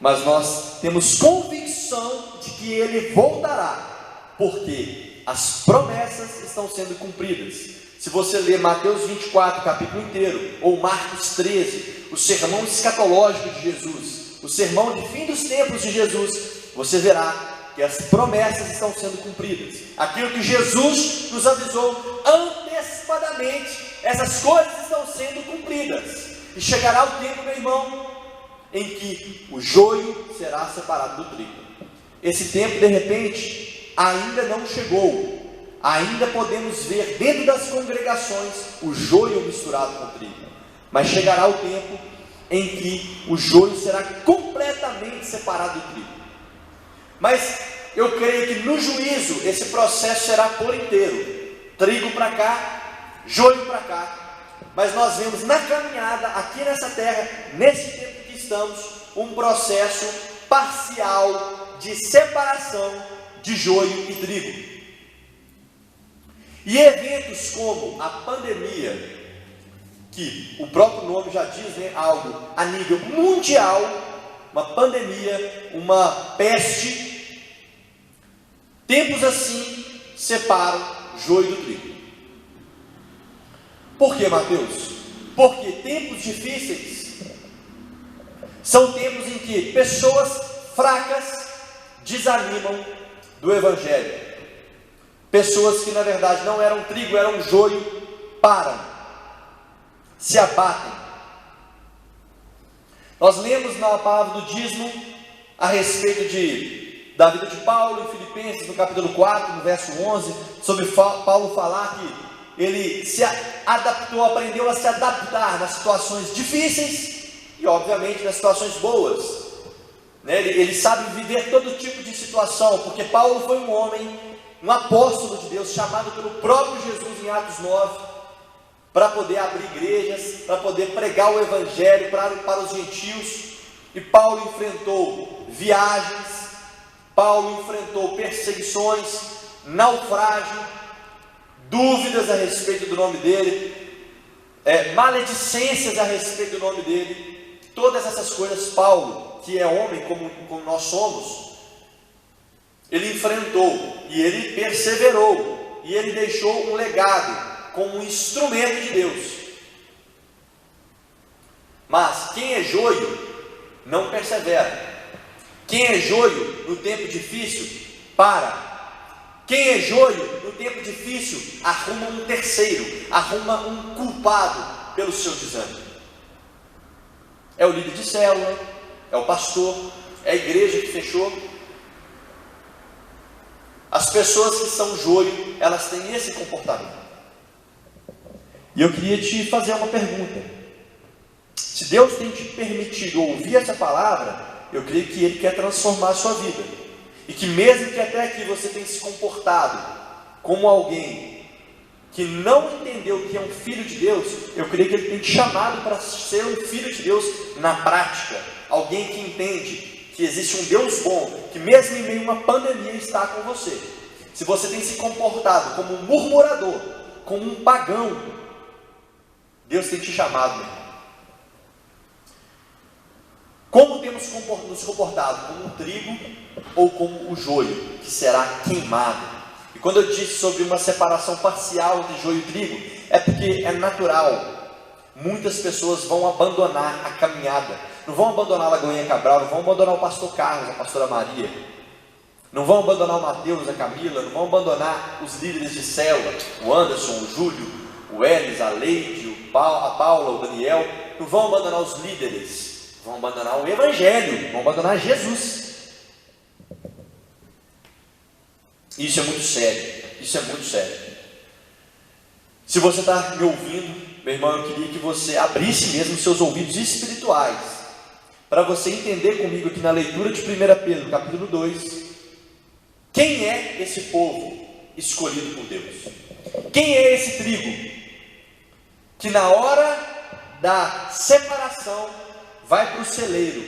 mas nós temos convicção de que Ele voltará, porque as promessas estão sendo cumpridas. Se você ler Mateus 24, capítulo inteiro, ou Marcos 13, o sermão escatológico de Jesus, o sermão de fim dos tempos de Jesus, você verá que as promessas estão sendo cumpridas. Aquilo que Jesus nos avisou antecipadamente, essas coisas estão sendo cumpridas. E chegará o tempo, meu irmão, em que o joio será separado do trigo. Esse tempo, de repente, ainda não chegou. Ainda podemos ver dentro das congregações o joio misturado com o trigo. Mas chegará o tempo em que o joio será completamente separado do trigo. Mas eu creio que no juízo esse processo será por inteiro. Trigo para cá, joio para cá. Mas nós vemos na caminhada aqui nessa terra, nesse tempo que estamos, um processo parcial de separação de joio e trigo. E eventos como a pandemia, que o próprio nome já diz, algo a nível mundial, uma pandemia, uma peste, tempos assim separam joio do trigo. Por que, Mateus? Porque tempos difíceis são tempos em que pessoas fracas desanimam do Evangelho. Pessoas que na verdade não eram trigo, eram joio, param, se abatem. Nós lemos na palavra do dízimo a respeito da vida de Paulo em Filipenses, no capítulo 4, no verso 11, sobre Paulo falar que ele se adaptou, aprendeu a se adaptar nas situações difíceis e obviamente nas situações boas. Ele sabe viver todo tipo de situação, porque Paulo foi um homem, um apóstolo de Deus, chamado pelo próprio Jesus em Atos 9, para poder abrir igrejas, para poder pregar o Evangelho para os gentios. E Paulo enfrentou viagens, Paulo enfrentou perseguições, naufrágio, dúvidas a respeito do nome dele, maledicências a respeito do nome dele. Todas essas coisas Paulo, que é homem como nós somos, ele enfrentou, e ele perseverou, e ele deixou um legado como um instrumento de Deus. Mas quem é joio não persevera. Quem é joio no tempo difícil para. Quem é joio no tempo difícil arruma um terceiro, arruma um culpado pelo seu desânimo. É o líder de célula, é o pastor, é a igreja que fechou. As pessoas que são joio, elas têm esse comportamento. E eu queria te fazer uma pergunta. Se Deus tem te permitido ouvir essa palavra, eu creio que Ele quer transformar a sua vida. E que mesmo que até aqui você tenha se comportado como alguém que não entendeu que é um filho de Deus, eu creio que ele tem te chamado para ser um filho de Deus na prática. Alguém que entende que existe um Deus bom, que mesmo em meio a uma pandemia está com você. Se você tem se comportado como um murmurador, como um pagão, Deus tem te chamado, meu irmão. Como temos nos comportado? Como um trigo ou como o joio, que será queimado? E quando eu disse sobre uma separação parcial de joio e trigo, é porque é natural. Muitas pessoas vão abandonar a caminhada. Não vão abandonar a Lagoinha Cabral, não vão abandonar o pastor Carlos, a pastora Maria. Não vão abandonar o Mateus, a Camila, não vão abandonar os líderes de célula, o Anderson, o Júlio, o Elis, a Leide, a Paula, o Daniel. Não vão abandonar os líderes, vão abandonar o Evangelho, vão abandonar Jesus. Isso é muito sério, isso é muito sério. Se você está me ouvindo, meu irmão, eu queria que você abrisse mesmo os seus ouvidos espirituais, para você entender comigo aqui na leitura de 1 Pedro, capítulo 2, quem é esse povo escolhido por Deus? Quem é esse trigo que na hora da separação vai para o celeiro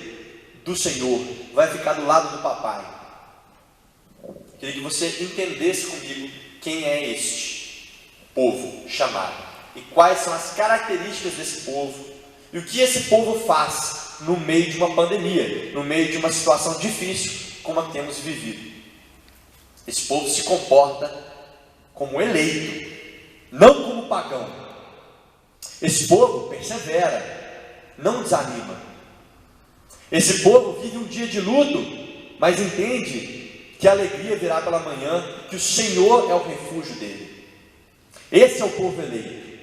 do Senhor, vai ficar do lado do papai? Queria que você entendesse comigo quem é este povo chamado e quais são as características desse povo e o que esse povo faz no meio de uma pandemia, no meio de uma situação difícil como a que temos vivido. Esse povo se comporta como eleito, não como pagão. Esse povo persevera, não desanima. Esse povo vive um dia de luto, mas entende que a alegria virá pela manhã, que o Senhor é o refúgio dele. Esse é o povo eleito.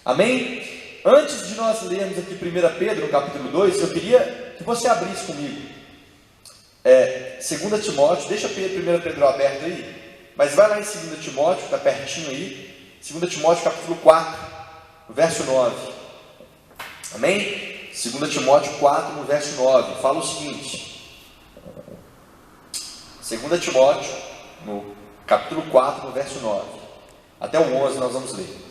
Amém? Antes de nós lermos aqui 1 Pedro, no capítulo 2, eu queria que você abrisse comigo 2 Timóteo, deixa 1 Pedro aberto aí, mas vai lá em 2 Timóteo, está pertinho aí, 2 Timóteo capítulo 4, verso 9. Amém? 2 Timóteo 4, no verso 9, fala o seguinte: 2 Timóteo, no capítulo 4, no verso 9, até o 11 nós vamos ler.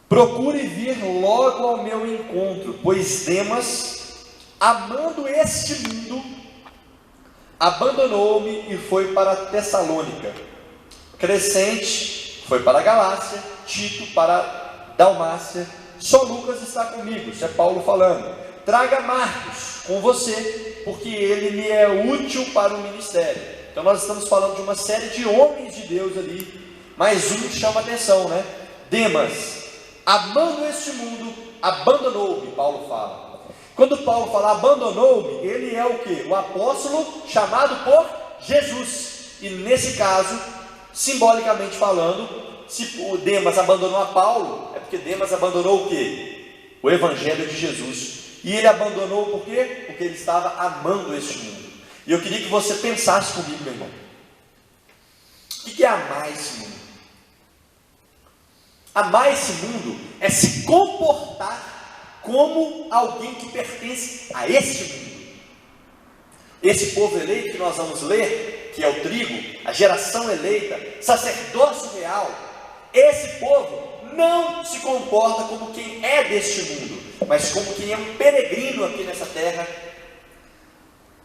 Procure vir logo ao meu encontro, pois Demas, amando este mundo, abandonou-me e foi para Tessalônica. Crescente foi para a Galácia, Tito para a Dalmácia, só Lucas está comigo, isso é Paulo falando. Traga Marcos com você, porque ele me é útil para o ministério. Então nós estamos falando de uma série de homens de Deus ali, mas um que chama atenção, né? Demas, amando este mundo, abandonou-me, Paulo fala. Quando Paulo fala abandonou-me, ele é o que? O apóstolo chamado por Jesus. E nesse caso, simbolicamente falando, se o Demas abandonou a Paulo, é porque Demas abandonou o que? O Evangelho de Jesus. E ele abandonou por quê? Porque ele estava amando este mundo. E eu queria que você pensasse comigo, meu irmão. O que é amar esse mundo? Amar esse mundo é se comportar como alguém que pertence a este mundo. Esse povo eleito que nós vamos ler, que é o trigo, a geração eleita, sacerdócio real, esse povo não se comporta como quem é deste mundo, mas como quem é um peregrino aqui nessa terra,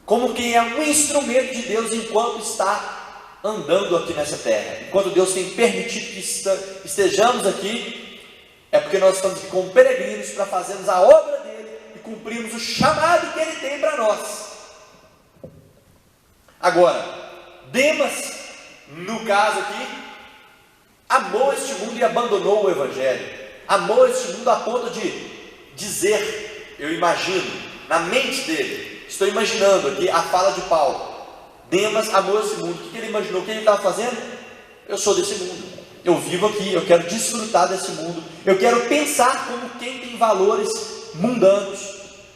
como quem é um instrumento de Deus enquanto está andando aqui nessa terra. Enquanto Deus tem permitido que estejamos aqui, é porque nós estamos aqui como peregrinos para fazermos a obra dele e cumprirmos o chamado que ele tem para nós. Agora, Demas, no caso aqui, amou este mundo e abandonou o Evangelho. Amou este mundo a ponto de dizer, eu imagino, na mente dele, estou imaginando aqui a fala de Paulo. Demas amou esse mundo. O que ele imaginou? O que ele estava fazendo? Eu sou desse mundo, eu vivo aqui, eu quero desfrutar desse mundo, eu quero pensar como quem tem valores mundanos,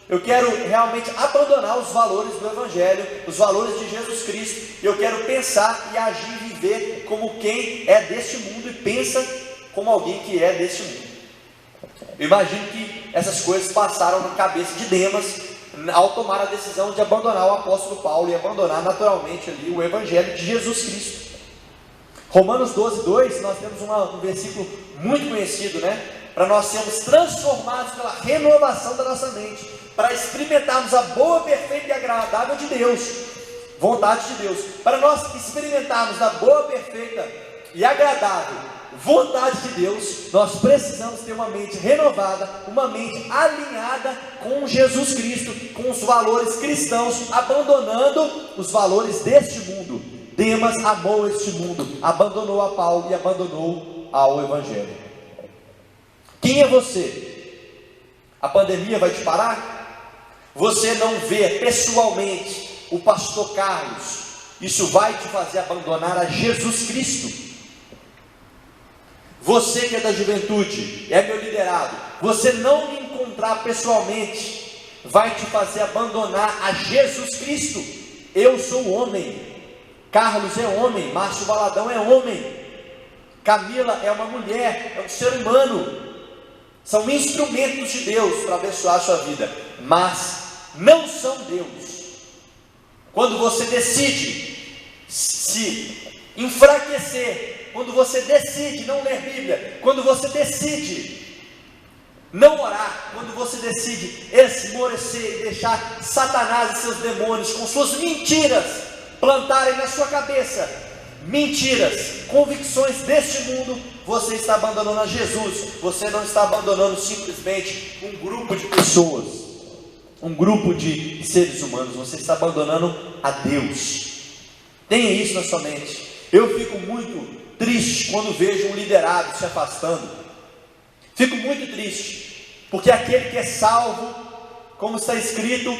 eu quero realmente abandonar os valores do Evangelho, os valores de Jesus Cristo, e eu quero pensar e agir e viver como quem é deste mundo e pensa como alguém que é deste mundo. Eu imagino que essas coisas passaram na cabeça de Demas ao tomar a decisão de abandonar o apóstolo Paulo e abandonar naturalmente ali o Evangelho de Jesus Cristo. Romanos 12, 2, nós temos um versículo muito conhecido, né? Para nós sermos transformados pela renovação da nossa mente, para experimentarmos a boa, perfeita e agradável de Deus, vontade de Deus. Para nós experimentarmos a boa, perfeita e agradável vontade de Deus, nós precisamos ter uma mente renovada, uma mente alinhada com Jesus Cristo, com os valores cristãos, abandonando os valores deste mundo. Demas amou este mundo, abandonou a Paulo e abandonou ao Evangelho. Quem é você? A pandemia vai te parar? Você não vê pessoalmente o pastor Carlos, isso vai te fazer abandonar a Jesus Cristo? Você que é da juventude, é meu liderado, você não me encontrar pessoalmente, vai te fazer abandonar a Jesus Cristo. Eu sou homem, Carlos é homem, Márcio Valadão é homem, Camila é uma mulher, é um ser humano, são instrumentos de Deus para abençoar a sua vida, mas não são Deus. Quando você decide se enfraquecer, quando você decide não ler Bíblia, quando você decide não orar, quando você decide esmorecer e deixar Satanás e seus demônios com suas mentiras plantarem na sua cabeça, mentiras, convicções deste mundo, você está abandonando a Jesus. Você não está abandonando simplesmente um grupo de pessoas, um grupo de seres humanos, você está abandonando a Deus. Tenha isso na sua mente. Eu fico muito triste quando vejo um liderado se afastando. Fico muito triste, porque aquele que é salvo, como está escrito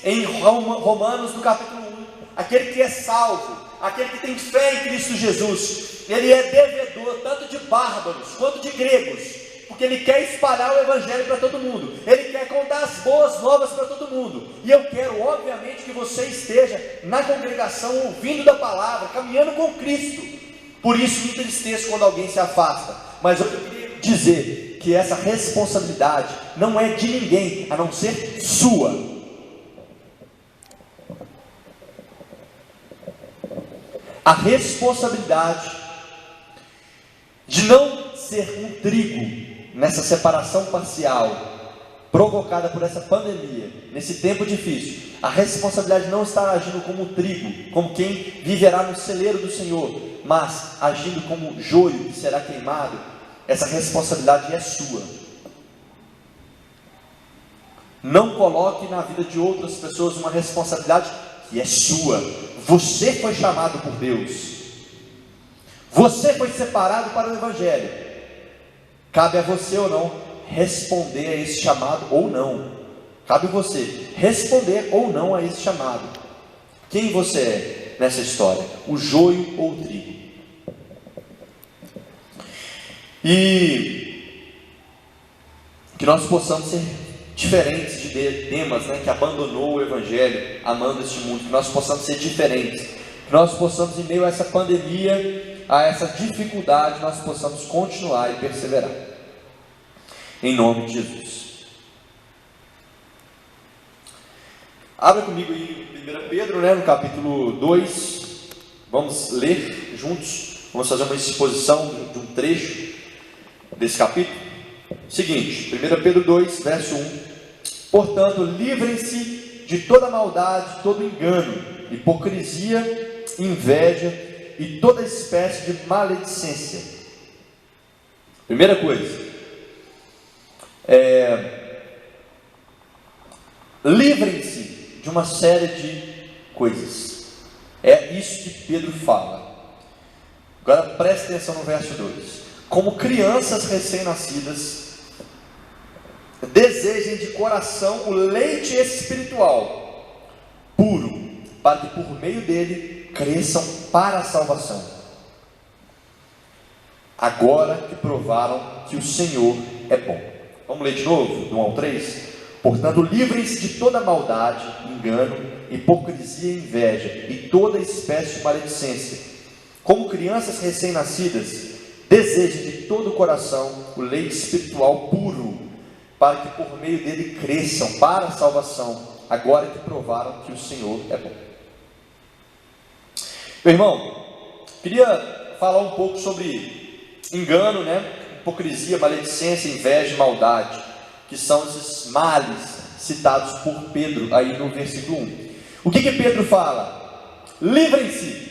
em Romanos no capítulo 1, aquele que é salvo, aquele que tem fé em Cristo Jesus, ele é devedor tanto de bárbaros quanto de gregos, porque ele quer espalhar o Evangelho para todo mundo, ele quer contar as boas novas para todo mundo. E eu quero, obviamente, que você esteja na congregação, ouvindo da palavra, caminhando com Cristo. Por isso me entristeço quando alguém se afasta, mas eu queria dizer que essa responsabilidade não é de ninguém, a não ser sua. A responsabilidade de não ser um trigo nessa separação parcial provocada por essa pandemia, nesse tempo difícil, a responsabilidade não está agindo como trigo, como quem viverá no celeiro do Senhor, mas agindo como joio que será queimado. Essa responsabilidade é sua. Não coloque na vida de outras pessoas uma responsabilidade que é sua. Você foi chamado por Deus, você foi separado para o Evangelho. Cabe a você ou não responder a esse chamado ou não. Cabe você responder ou não a esse chamado. Quem você é nessa história? O joio ou o trigo? E que nós possamos ser diferentes de Demas, né, que abandonou o Evangelho, amando este mundo. Que nós possamos ser diferentes. Que nós possamos, em meio a essa pandemia, a essa dificuldade, nós possamos continuar e perseverar. Em nome de Jesus. Abra comigo aí 1 Pedro, né, no capítulo 2. Vamos ler juntos. Vamos fazer uma exposição de um trecho desse capítulo. Seguinte, 1 Pedro 2, verso 1. Portanto, livrem-se de toda maldade, todo engano, hipocrisia, inveja e toda espécie de maledicência. Primeira coisa, livrem-se de uma série de coisas. É isso que Pedro fala. Agora preste atenção no verso 2. Como crianças recém-nascidas, desejem de coração o leite espiritual puro, para que por meio dele cresçam para a salvação, agora que provaram que o Senhor é bom. Vamos ler de novo, do 1 ao 3? Portanto, livrem-se de toda maldade, engano, hipocrisia e inveja, e toda espécie de maledicência. Como crianças recém-nascidas, desejem de todo o coração o leite espiritual puro, para que por meio dele cresçam para a salvação, agora que provaram que o Senhor é bom. Meu irmão, queria falar um pouco sobre engano, né? Hipocrisia, maledicência, inveja e maldade, que são esses males citados por Pedro aí no versículo 1. O que Pedro fala? Livrem-se.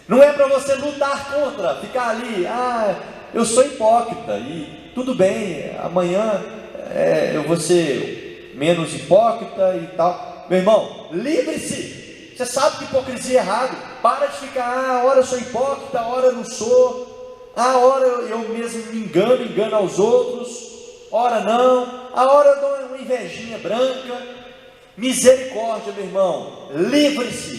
Não é para você lutar contra, ficar ali, eu sou hipócrita e tudo bem, amanhã eu vou ser menos hipócrita e tal. Meu irmão, livre-se. Você sabe que hipocrisia é errado. Para de ficar, hora eu sou hipócrita, hora eu não sou, hora eu mesmo me engano aos outros, hora não, hora eu dou uma invejinha branca. Misericórdia, meu irmão, livre-se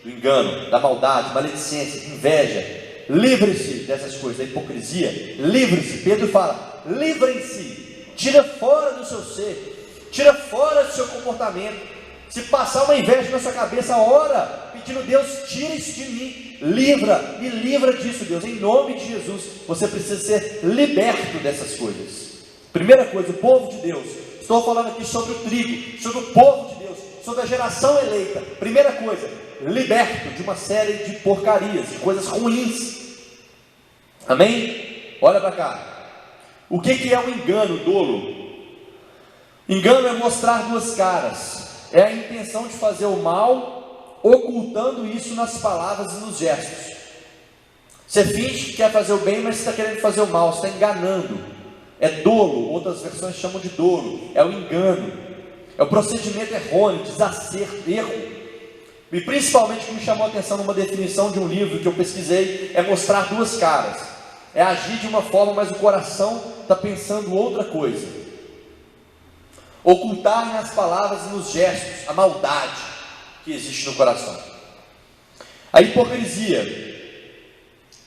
do engano, da maldade, maledicência, inveja, livre-se dessas coisas, da hipocrisia, livre-se. Pedro fala, livrem-se, tira fora do seu ser, tira fora do seu comportamento. Se passar uma inveja na sua cabeça, ora, pedindo, Deus, tira isso de mim, me livra disso, Deus, em nome de Jesus. Você precisa ser liberto dessas coisas. Primeira coisa, o povo de Deus, estou falando aqui sobre o trigo, sobre o povo de Deus, sobre a geração eleita. Primeira coisa, liberto de uma série de porcarias, de coisas ruins. Amém? Olha para cá. O que é o engano, dolo? Engano é mostrar duas caras. É a intenção de fazer o mal, ocultando isso nas palavras e nos gestos. Você finge que quer fazer o bem, mas você está querendo fazer o mal, você está enganando. É dolo, outras versões chamam de dolo. É o engano, é o procedimento errôneo, desacerto, erro. E principalmente o que me chamou a atenção numa definição de um livro que eu pesquisei, é mostrar duas caras. É agir de uma forma, mas o coração está pensando outra coisa. Ocultar nas palavras e nos gestos a maldade que existe no coração. A hipocrisia,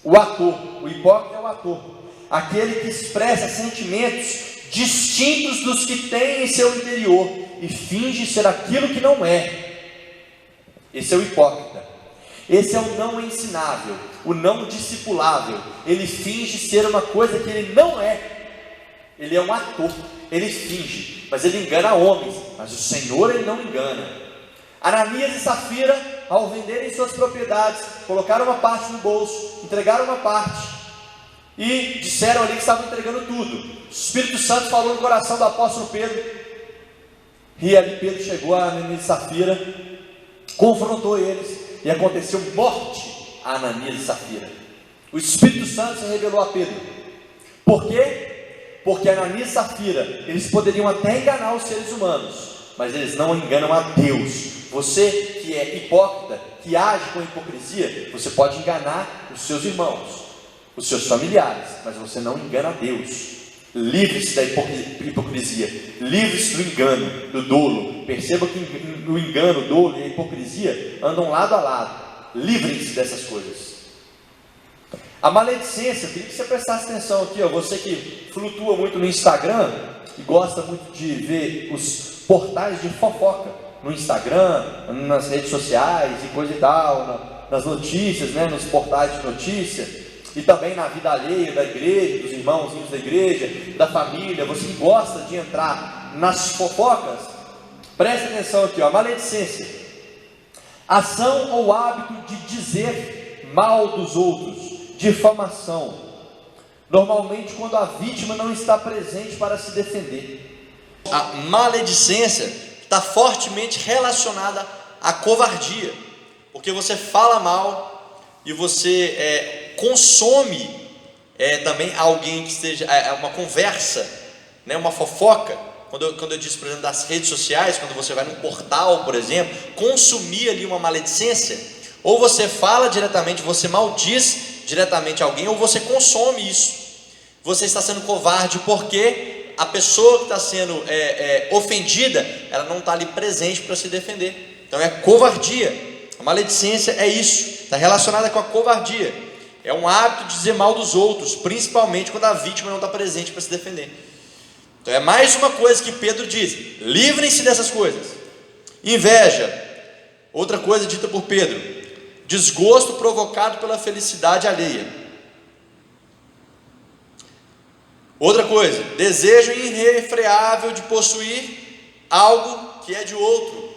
o ator, o hipócrita é o ator, aquele que expressa sentimentos distintos dos que tem em seu interior e finge ser aquilo que não é. Esse é o hipócrita. Esse é o não ensinável, o não discipulável. Ele finge ser uma coisa que ele não é. Ele é um ator, ele finge, mas ele engana homens, mas o Senhor ele não engana. Ananias e Safira, ao venderem suas propriedades, colocaram uma parte no bolso, entregaram uma parte e disseram ali que estavam entregando tudo. O Espírito Santo falou no coração do apóstolo Pedro, e ali Pedro chegou a Ananias e Safira, confrontou eles, e aconteceu morte a Ananias e Safira. O Espírito Santo se revelou a Pedro. Por quê? Porque Ananias e Safira, eles poderiam até enganar os seres humanos, mas eles não enganam a Deus. Você que é hipócrita, que age com hipocrisia, você pode enganar os seus irmãos, os seus familiares, mas você não engana a Deus. Livre-se da hipocrisia, livre-se do engano, do dolo. Perceba que o engano, o dolo e a hipocrisia andam lado a lado. Livrem-se dessas coisas. A maledicência, eu queria que você prestasse atenção aqui, você que flutua muito no Instagram e gosta muito de ver os portais de fofoca no Instagram, nas redes sociais e coisa e tal, nas notícias, né, nos portais de notícia, e também na vida alheia da igreja, dos irmãozinhos da igreja, da família. Você que gosta de entrar nas fofocas, preste atenção aqui, a maledicência, ação ou hábito de dizer mal dos outros, difamação, normalmente quando a vítima não está presente para se defender. A maledicência está fortemente relacionada à covardia, porque você fala mal e você consome também alguém que esteja, uma conversa, né, uma fofoca. Quando eu disse, por exemplo, das redes sociais, quando você vai num portal, por exemplo, consumir ali uma maledicência, ou você fala diretamente, você maldiz diretamente alguém, ou você consome isso. Você está sendo covarde porque a pessoa que está sendo ofendida, ela não está ali presente para se defender. Então é covardia. A maledicência é isso, está relacionada com a covardia. É um hábito de dizer mal dos outros, principalmente quando a vítima não está presente para se defender. Então é mais uma coisa que Pedro diz: livrem-se dessas coisas. Inveja, outra coisa dita por Pedro: desgosto provocado pela felicidade alheia. Outra coisa, desejo irrefreável de possuir algo que é de outro.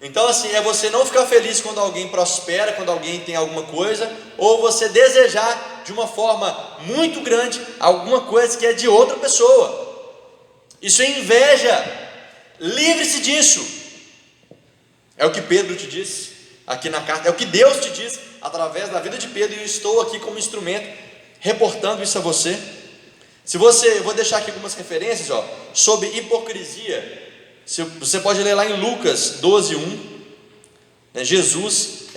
Então assim, é você não ficar feliz quando alguém prospera, quando alguém tem alguma coisa, ou você desejar de uma forma muito grande alguma coisa que é de outra pessoa. Isso é inveja. Livre-se disso. É o que Pedro te diz aqui na carta, é o que Deus te diz através da vida de Pedro, e eu estou aqui como instrumento reportando isso a você. Eu vou deixar aqui algumas referências, sobre hipocrisia. Você pode ler lá em Lucas 12:1, né, Jesus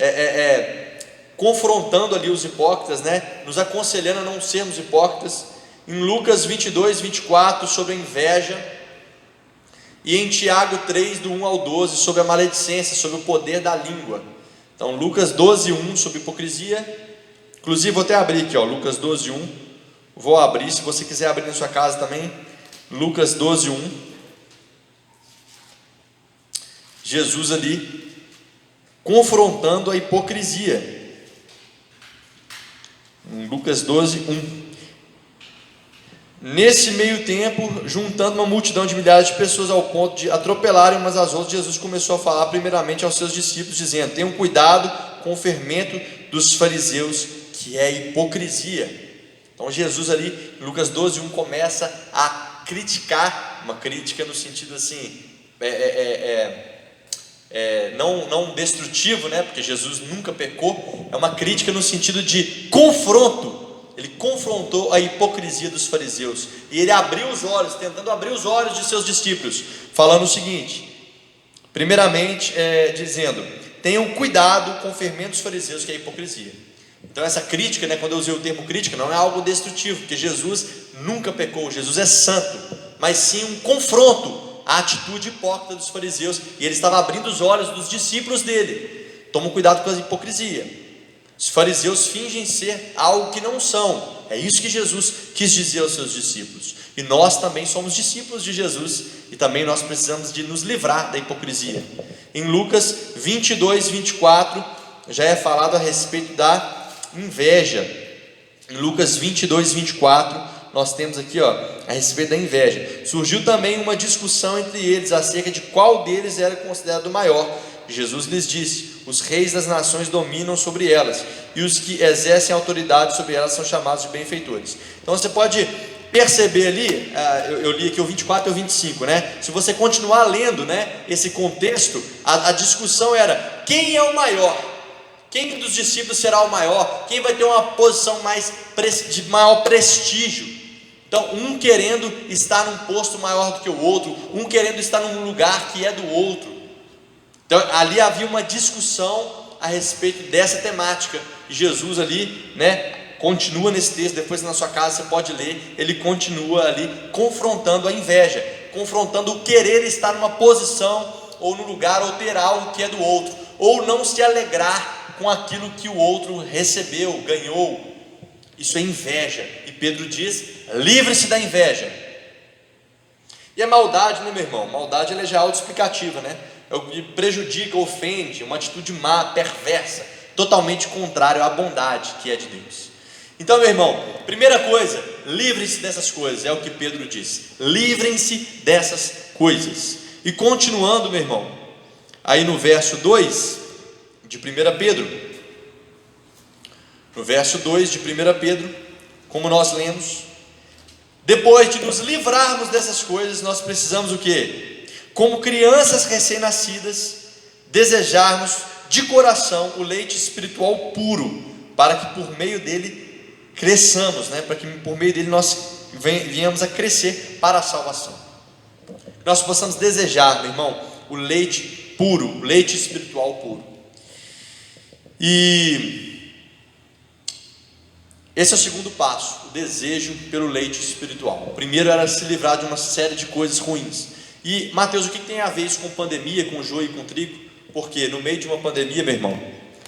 confrontando ali os hipócritas, né, nos aconselhando a não sermos hipócritas. Em Lucas 22:24, sobre a inveja. E em Tiago 3, do 1 ao 12, sobre a maledicência, sobre o poder da língua. Então Lucas 12:1, sobre hipocrisia. Inclusive vou até abrir aqui, Lucas 12:1. Vou abrir, se você quiser abrir na sua casa também. Lucas 12:1. Jesus ali confrontando a hipocrisia. Em Lucas 12:1. Nesse meio tempo, juntando uma multidão de milhares de pessoas ao ponto de atropelarem umas às outras, Jesus começou a falar primeiramente aos seus discípulos, dizendo: tenham cuidado com o fermento dos fariseus, que é a hipocrisia. Então Jesus ali, em Lucas 12:1, começa a criticar, uma crítica no sentido assim, não destrutivo, né? Porque Jesus nunca pecou. É uma crítica no sentido de confronto. Ele confrontou a hipocrisia dos fariseus, e ele abriu os olhos, tentando abrir os olhos de seus discípulos, falando o seguinte, primeiramente dizendo: tenham cuidado com o fermento dos fariseus, que é a hipocrisia. Então essa crítica, né, quando eu usei o termo crítica, não é algo destrutivo, porque Jesus nunca pecou, Jesus é santo, mas sim um confronto à atitude hipócrita dos fariseus, e ele estava abrindo os olhos dos discípulos dele. Toma cuidado com a hipocrisia. Os fariseus fingem ser algo que não são. É isso que Jesus quis dizer aos seus discípulos. E nós também somos discípulos de Jesus, e também nós precisamos de nos livrar da hipocrisia. Em Lucas 22:24 já é falado a respeito da inveja. Em Lucas 22:24 nós temos aqui a respeito da inveja. Surgiu também uma discussão entre eles acerca de qual deles era considerado o maior. Jesus lhes disse: os reis das nações dominam sobre elas, e os que exercem autoridade sobre elas são chamados de benfeitores. Então você pode perceber ali, eu li aqui o 24 e o 25, né? Se você continuar lendo, né, esse contexto, a discussão era: quem é o maior? Quem dos discípulos será o maior? Quem vai ter uma posição de maior prestígio? Então, um querendo estar num posto maior do que o outro, um querendo estar num lugar que é do outro. Então ali havia uma discussão a respeito dessa temática, e Jesus ali, né, continua nesse texto. Depois na sua casa você pode ler, ele continua ali confrontando a inveja, confrontando o querer estar numa posição ou no lugar, ou ter algo que é do outro, ou não se alegrar com aquilo que o outro recebeu, ganhou. Isso é inveja, e Pedro diz: livre-se da inveja. E a maldade, né, meu irmão? Maldade, ela já é autoexplicativa, né? É o que prejudica, ofende, uma atitude má, perversa, totalmente contrário à bondade que é de Deus. Então, meu irmão, primeira coisa, livre-se dessas coisas, é o que Pedro diz: livrem-se dessas coisas. E continuando, meu irmão, aí no verso 2 de 1 Pedro, no verso 2 de 1 Pedro, como nós lemos: depois de nos livrarmos dessas coisas, nós precisamos o quê? Como crianças recém-nascidas, desejarmos de coração o leite espiritual puro, para que por meio dele cresçamos, né? Para que por meio dele nós venhamos a crescer para a salvação. Nós possamos desejar, meu irmão, o leite puro, o leite espiritual puro. E esse é o segundo passo, o desejo pelo leite espiritual. O primeiro era se livrar de uma série de coisas ruins. E Mateus, o que tem a ver isso com pandemia, com joio e com trigo? Porque no meio de uma pandemia, meu irmão,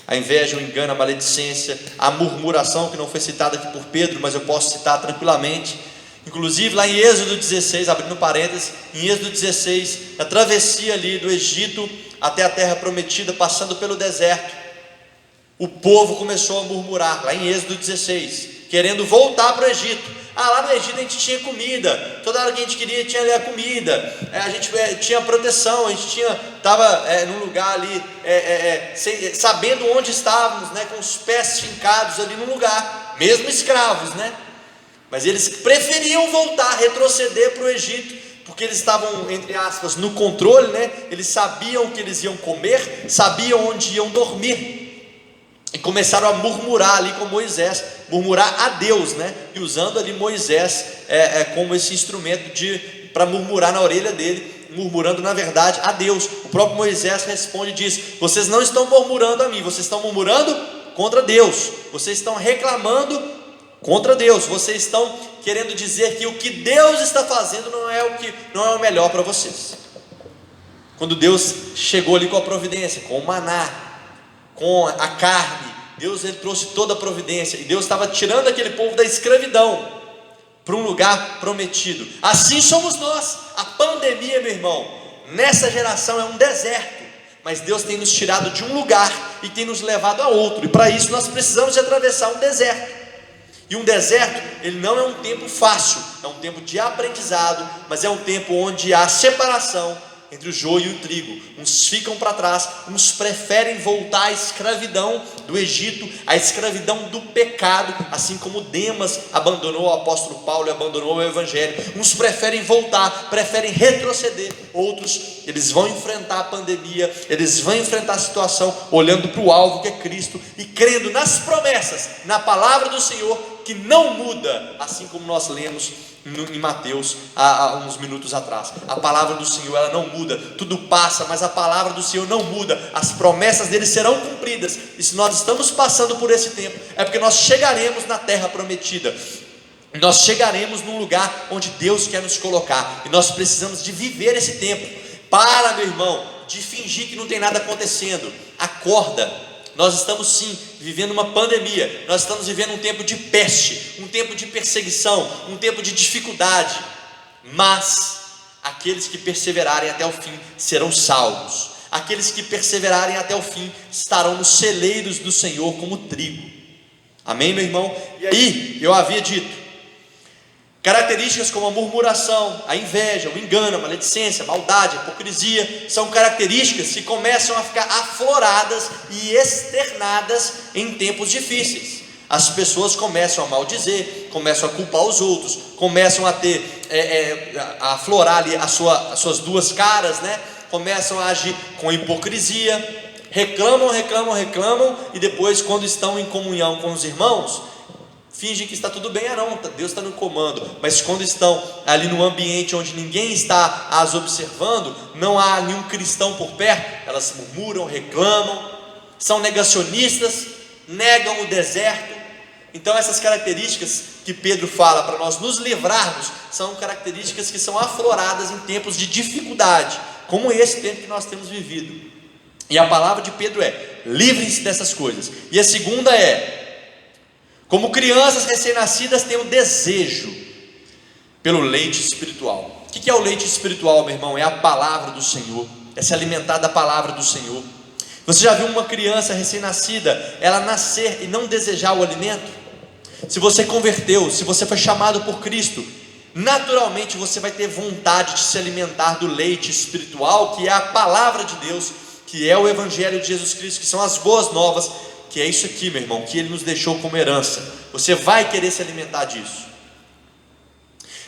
a inveja, o engano, a maledicência, a murmuração, que não foi citada aqui por Pedro, mas eu posso citar tranquilamente, inclusive lá em Êxodo 16, abrindo parênteses, em Êxodo 16, a travessia ali do Egito até a terra prometida, passando pelo deserto, o povo começou a murmurar, lá em Êxodo 16, querendo voltar para o Egito. Lá no Egito a gente tinha comida, toda hora que a gente queria tinha ali a comida, a gente tinha proteção, a gente estava num lugar ali, sabendo onde estávamos, né, com os pés fincados ali no lugar, mesmo escravos, né? Mas eles preferiam voltar, retroceder para o Egito, porque eles estavam, entre aspas, no controle, né? Eles sabiam o que eles iam comer, sabiam onde iam dormir. E começaram a murmurar ali com Moisés, murmurar a Deus, né? E usando ali Moisés como esse instrumento para murmurar na orelha dele, murmurando na verdade a Deus. O próprio Moisés responde e diz: vocês não estão murmurando a mim, vocês estão murmurando contra Deus, vocês estão reclamando contra Deus, vocês estão querendo dizer que o que Deus está fazendo não é o melhor para vocês. Quando Deus chegou ali com a providência, com o maná, com a carne, Deus ele trouxe toda a providência, e Deus estava tirando aquele povo da escravidão para um lugar prometido. Assim somos nós. A pandemia, meu irmão, nessa geração é um deserto, mas Deus tem nos tirado de um lugar e tem nos levado a outro, e para isso nós precisamos de atravessar um deserto. E um deserto, ele não é um tempo fácil, é um tempo de aprendizado, mas é um tempo onde há separação entre o joio e o trigo. Uns ficam para trás, uns preferem voltar à escravidão do Egito, à escravidão do pecado, assim como Demas abandonou o apóstolo Paulo e abandonou o evangelho. Uns preferem voltar, preferem retroceder. Outros, eles vão enfrentar a pandemia, eles vão enfrentar a situação olhando para o alvo que é Cristo e crendo nas promessas, na palavra do Senhor, que não muda, assim como nós lemos em Mateus há uns minutos atrás. A palavra do Senhor, ela não muda, tudo passa, mas a palavra do Senhor não muda, as promessas dele serão cumpridas. E se nós estamos passando por esse tempo, é porque nós chegaremos na terra prometida, nós chegaremos num lugar onde Deus quer nos colocar, e nós precisamos de viver esse tempo. Para, meu irmão, de fingir que não tem nada acontecendo. Acorda. Nós estamos sim vivendo uma pandemia, nós estamos vivendo um tempo de peste, um tempo de perseguição, um tempo de dificuldade, mas aqueles que perseverarem até o fim serão salvos, aqueles que perseverarem até o fim estarão nos celeiros do Senhor como trigo. Amém, meu irmão? E aí, eu havia dito, características como a murmuração, a inveja, o engano, a maledicência, a maldade, a hipocrisia, são características que começam a ficar afloradas e externadas em tempos difíceis. As pessoas começam a maldizer, começam a culpar os outros, começam a ter, a aflorar ali as suas duas caras, né? Começam a agir com hipocrisia, reclamam, e depois, quando estão em comunhão com os irmãos, fingem que está tudo bem. Não, Deus está no comando. Mas quando estão ali no ambiente onde ninguém está as observando, não há nenhum cristão por perto, elas murmuram, reclamam, são negacionistas, negam o deserto. Então essas características que Pedro fala para nós nos livrarmos, são características que são afloradas em tempos de dificuldade, como esse tempo que nós temos vivido. E a palavra de Pedro é: livrem-se dessas coisas. E a segunda é: como crianças recém-nascidas, têm um desejo pelo leite espiritual. O que é o leite espiritual, meu irmão? É a palavra do Senhor, é se alimentar da palavra do Senhor. Você já viu uma criança recém-nascida, ela nascer e não desejar o alimento? Se você converteu, se você foi chamado por Cristo, naturalmente você vai ter vontade de se alimentar do leite espiritual, que é a palavra de Deus, que é o evangelho de Jesus Cristo, que são as boas novas, que é isso aqui, meu irmão, que Ele nos deixou como herança. Você vai querer se alimentar disso.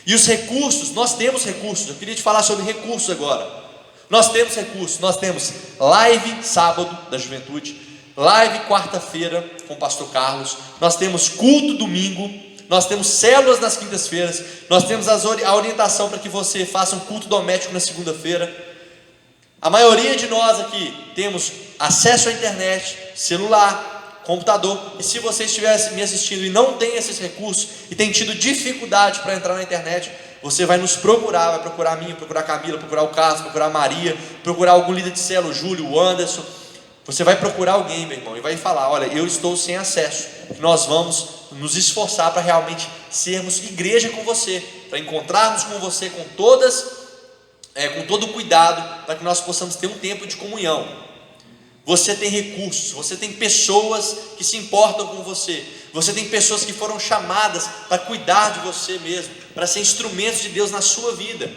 E os recursos, nós temos recursos. Eu queria te falar sobre recursos agora. Nós temos recursos, nós temos live sábado da juventude, live quarta-feira com o pastor Carlos, nós temos culto domingo, nós temos células nas quintas-feiras, nós temos a orientação para que você faça um culto doméstico na segunda-feira. A maioria de nós aqui temos acesso à internet, celular, computador. E se você estiver me assistindo e não tem esses recursos e tem tido dificuldade para entrar na internet, você vai nos procurar, vai procurar a mim, procurar a Camila, procurar o Carlos, procurar a Maria, procurar algum líder de célula, o Júlio, o Anderson. Você vai procurar alguém, meu irmão, e vai falar: olha, eu estou sem acesso. Nós vamos nos esforçar para realmente sermos igreja com você, para encontrarmos com você com todo o cuidado, para que nós possamos ter um tempo de comunhão. Você tem recursos, você tem pessoas que se importam com você, você tem pessoas que foram chamadas para cuidar de você mesmo, para ser instrumentos de Deus na sua vida.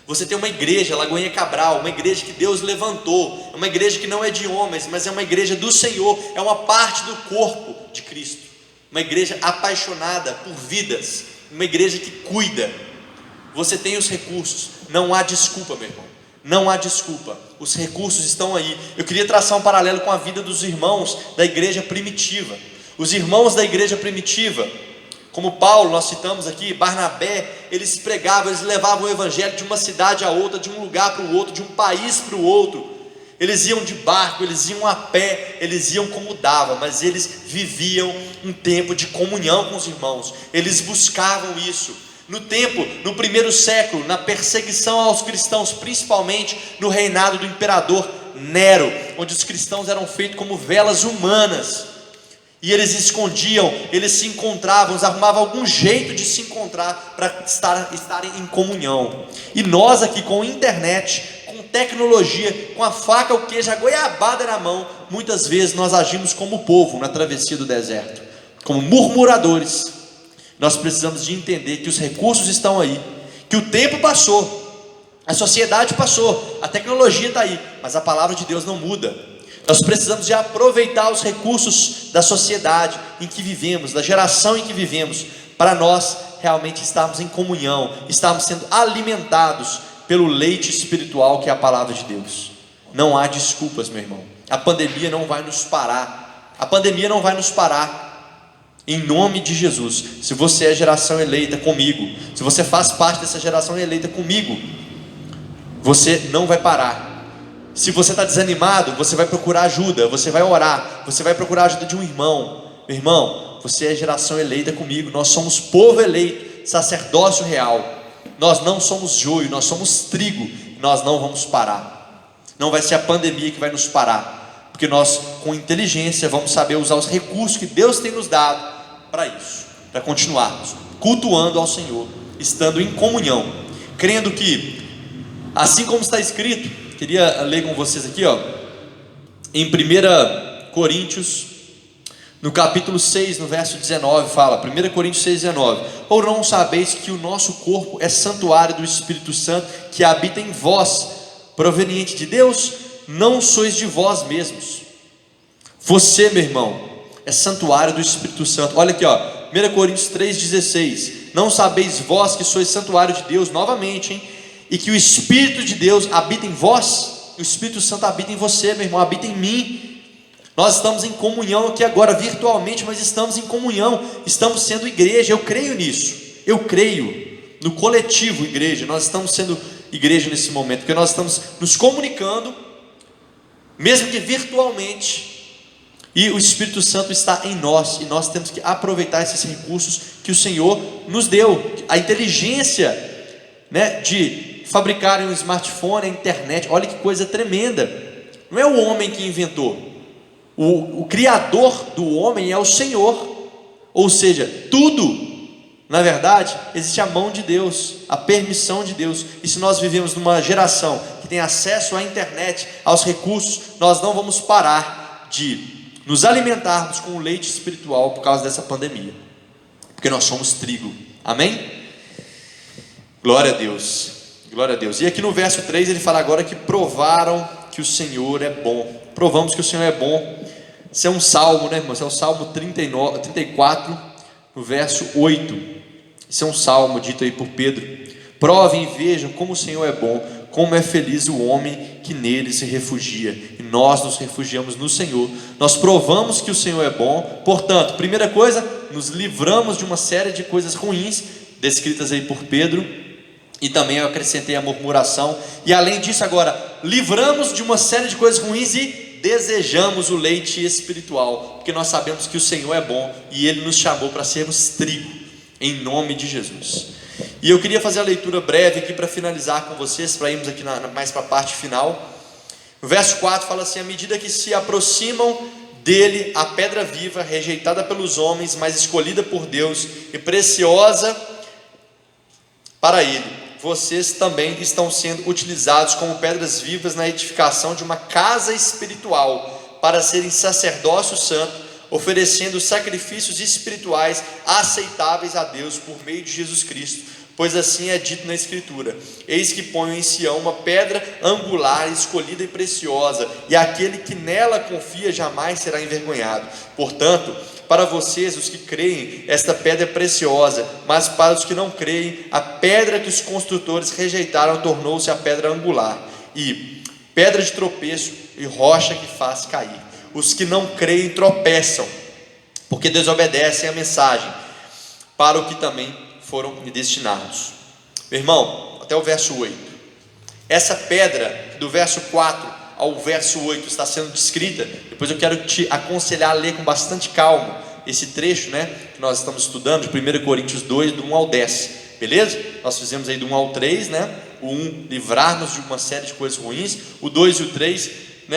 Você tem uma igreja, Lagoinha Cabral, uma igreja que Deus levantou, uma igreja que não é de homens, mas é uma igreja do Senhor, é uma parte do corpo de Cristo, uma igreja apaixonada por vidas, uma igreja que cuida. Você tem os recursos, não há desculpa, meu irmão, não há desculpa, os recursos estão aí. Eu queria traçar um paralelo com a vida dos irmãos da igreja primitiva. Os irmãos da igreja primitiva, como Paulo, nós citamos aqui, Barnabé, eles pregavam, eles levavam o evangelho de uma cidade a outra, de um lugar para o outro, de um país para o outro. Eles iam de barco, eles iam a pé, eles iam como dava, mas eles viviam um tempo de comunhão com os irmãos, eles buscavam isso. No primeiro século, na perseguição aos cristãos, principalmente no reinado do imperador Nero, onde os cristãos eram feitos como velas humanas, e eles escondiam, eles se encontravam, eles arrumavam algum jeito de se encontrar para estarem em comunhão. E nós aqui com internet, com tecnologia, com a faca, o queijo, a goiabada na mão, muitas vezes nós agimos como o povo na travessia do deserto, como murmuradores. Nós precisamos de entender que os recursos estão aí, que o tempo passou, a sociedade passou, a tecnologia está aí, mas a palavra de Deus não muda. Nós precisamos de aproveitar os recursos da sociedade em que vivemos, da geração em que vivemos, para nós realmente estarmos em comunhão, estarmos sendo alimentados pelo leite espiritual que é a palavra de Deus. Não há desculpas, meu irmão. A pandemia não vai nos parar. A pandemia não vai nos parar. Em nome de Jesus. Se você é geração eleita comigo, se você faz parte dessa geração eleita comigo, você não vai parar. Se você está desanimado, você vai procurar ajuda, você vai orar, você vai procurar a ajuda de um irmão. Meu irmão, você é geração eleita comigo, nós somos povo eleito, sacerdócio real. Nós não somos joio, nós somos trigo. Nós não vamos parar. Não vai ser a pandemia que vai nos parar, porque nós com inteligência vamos saber usar os recursos que Deus tem nos dado para isso, para continuarmos cultuando ao Senhor, estando em comunhão, crendo que, assim como está escrito, queria ler com vocês aqui, em 1 Coríntios, no capítulo 6, no verso 19, fala, 1 Coríntios 6, 19: ou não sabeis que o nosso corpo é santuário do Espírito Santo, que habita em vós, proveniente de Deus? Não sois de vós mesmos. Você, meu irmão, é santuário do Espírito Santo. Olha aqui, 1 Coríntios 3,16: não sabeis vós que sois santuário de Deus, novamente, hein? E que o Espírito de Deus habita em vós? O Espírito Santo habita em você, meu irmão, habita em mim. Nós estamos em comunhão aqui agora, virtualmente, mas estamos em comunhão, estamos sendo igreja. Eu creio nisso, eu creio no coletivo igreja. Nós estamos sendo igreja nesse momento, porque nós estamos nos comunicando, mesmo que virtualmente, e o Espírito Santo está em nós, e nós temos que aproveitar esses recursos que o Senhor nos deu. A inteligência, de fabricarem um smartphone, a internet, olha que coisa tremenda. Não é o homem que inventou, o criador do homem é o Senhor. Ou seja, tudo, na verdade, existe a mão de Deus, a permissão de Deus. E se nós vivemos numa geração que tem acesso à internet, aos recursos, nós não vamos parar de nos alimentarmos com o leite espiritual por causa dessa pandemia, porque nós somos trigo. Amém? Glória a Deus, glória a Deus. E aqui no verso 3 ele fala agora que provaram que o Senhor é bom. Provamos que o Senhor é bom. Isso é um salmo, né, irmão? Isso é o salmo 34, no verso 8. Isso é um salmo dito aí por Pedro. Provem e vejam como o Senhor é bom, como é feliz o homem que nele se refugia. E nós nos refugiamos no Senhor. Nós provamos que o Senhor é bom. Portanto, primeira coisa, nos livramos de uma série de coisas ruins descritas aí por Pedro. E também eu acrescentei a murmuração. E além disso agora, livramos de uma série de coisas ruins e desejamos o leite espiritual, porque nós sabemos que o Senhor é bom e Ele nos chamou para sermos trigo, em nome de Jesus. E eu queria fazer a leitura breve aqui para finalizar com vocês, para irmos aqui mais para a parte final. O verso 4 fala assim: à medida que se aproximam dele, a pedra viva, rejeitada pelos homens, mas escolhida por Deus e preciosa para Ele, vocês também estão sendo utilizados como pedras vivas na edificação de uma casa espiritual, para serem sacerdócio santo, oferecendo sacrifícios espirituais aceitáveis a Deus por meio de Jesus Cristo. Pois assim é dito na Escritura: eis que ponho em Sião uma pedra angular, escolhida e preciosa, e aquele que nela confia jamais será envergonhado. Portanto, para vocês, os que creem, esta pedra é preciosa, mas para os que não creem, a pedra que os construtores rejeitaram tornou-se a pedra angular, e pedra de tropeço e rocha que faz cair. Os que não creem tropeçam, porque desobedecem a mensagem, para o que também foram destinados. Meu irmão, até o verso 8. Essa pedra, do verso 4 ao verso 8, está sendo descrita. Depois eu quero te aconselhar a ler com bastante calma esse trecho, que nós estamos estudando, de 1 Coríntios 2, do 1 ao 10. Beleza? Nós fizemos aí do 1 ao 3, O 1, livrar-nos de uma série de coisas ruins. O 2 e o 3,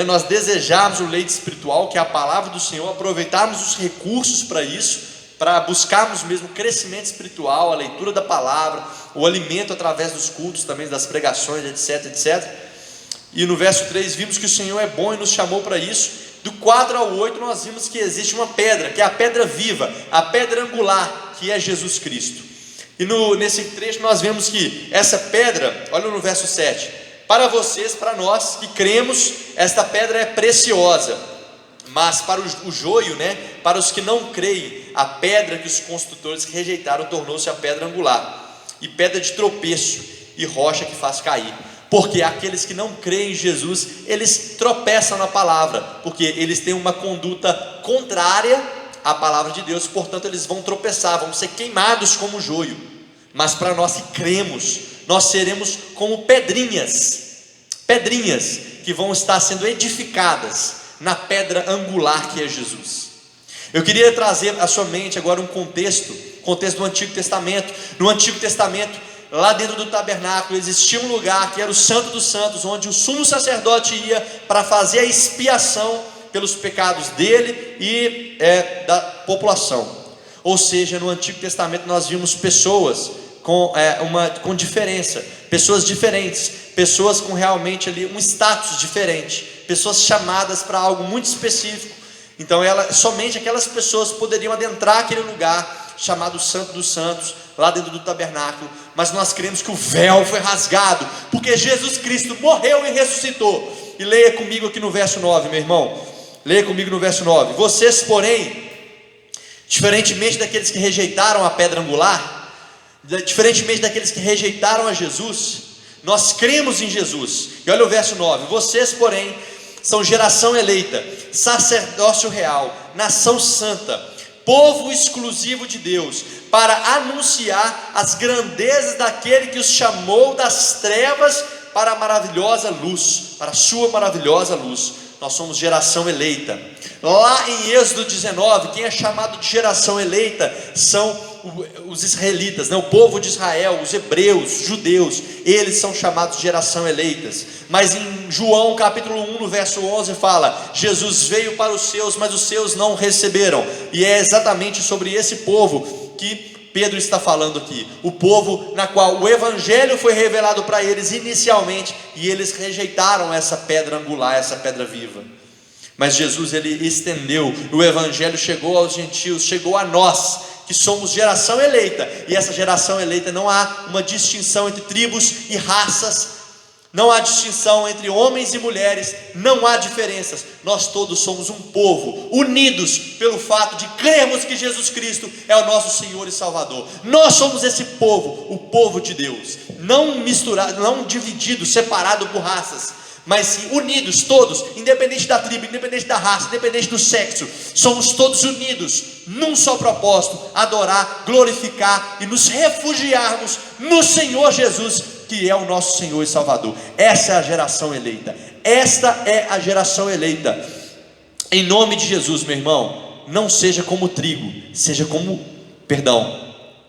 nós desejarmos o leite espiritual, que é a palavra do Senhor, aproveitarmos os recursos para isso, para buscarmos mesmo crescimento espiritual, a leitura da palavra, o alimento através dos cultos também, das pregações, etc, etc. E no verso 3 vimos que o Senhor é bom e nos chamou para isso. Do 4 ao 8 nós vimos que existe uma pedra, que é a pedra viva, a pedra angular, que é Jesus Cristo. E nesse trecho nós vemos que essa pedra, olha no verso 7, para vocês, para nós que cremos, esta pedra é preciosa, mas para o joio, para os que não creem, a pedra que os construtores rejeitaram tornou-se a pedra angular, e pedra de tropeço, e rocha que faz cair. Porque aqueles que não creem em Jesus, eles tropeçam na palavra, porque eles têm uma conduta contrária à palavra de Deus, portanto eles vão tropeçar, vão ser queimados como joio. Mas para nós que cremos, nós seremos como pedrinhas que vão estar sendo edificadas na pedra angular que é Jesus. Eu queria trazer à sua mente agora um contexto do Antigo Testamento. No Antigo Testamento, lá dentro do tabernáculo, existia um lugar que era o Santo dos Santos, onde o sumo sacerdote ia para fazer a expiação pelos pecados dele e da população. Ou seja, no Antigo Testamento nós vimos pessoas com diferença, pessoas diferentes, pessoas com realmente ali um status diferente, pessoas chamadas para algo muito específico. Então somente aquelas pessoas poderiam adentrar aquele lugar chamado Santo dos Santos, lá dentro do tabernáculo. Mas nós cremos que o véu foi rasgado, porque Jesus Cristo morreu e ressuscitou. E leia comigo aqui no verso 9, meu irmão. Leia comigo no verso 9. Vocês, porém, diferentemente daqueles que rejeitaram a pedra angular, diferentemente daqueles que rejeitaram a Jesus, nós cremos em Jesus. E olha o verso 9. Vocês, porém, são geração eleita, sacerdócio real, nação santa, povo exclusivo de Deus, para anunciar as grandezas daquele que os chamou das trevas para a maravilhosa luz, para a sua maravilhosa luz. Nós somos geração eleita. Lá em Êxodo 19, quem é chamado de geração eleita são os israelitas, o povo de Israel, os hebreus, os judeus. Eles são chamados de geração eleitas. Mas em João capítulo 1, no verso 11 fala: Jesus veio para os seus, mas os seus não receberam. E é exatamente sobre esse povo que Pedro está falando aqui, o povo na qual o evangelho foi revelado para eles inicialmente, e eles rejeitaram essa pedra angular, essa pedra viva. Mas Jesus, ele estendeu, o evangelho chegou aos gentios, chegou a nós, que somos geração eleita. E essa geração eleita, não há uma distinção entre tribos e raças, não há distinção entre homens e mulheres, não há diferenças. Nós todos somos um povo, unidos pelo fato de crermos que Jesus Cristo é o nosso Senhor e Salvador. Nós somos esse povo, o povo de Deus, não misturado, não dividido, separado por raças, mas sim unidos todos, independente da tribo, independente da raça, independente do sexo. Somos todos unidos num só propósito: adorar, glorificar e nos refugiarmos no Senhor Jesus, que é o nosso Senhor e Salvador. Essa é a geração eleita. Esta é a geração eleita. Em nome de Jesus, meu irmão, não seja como trigo,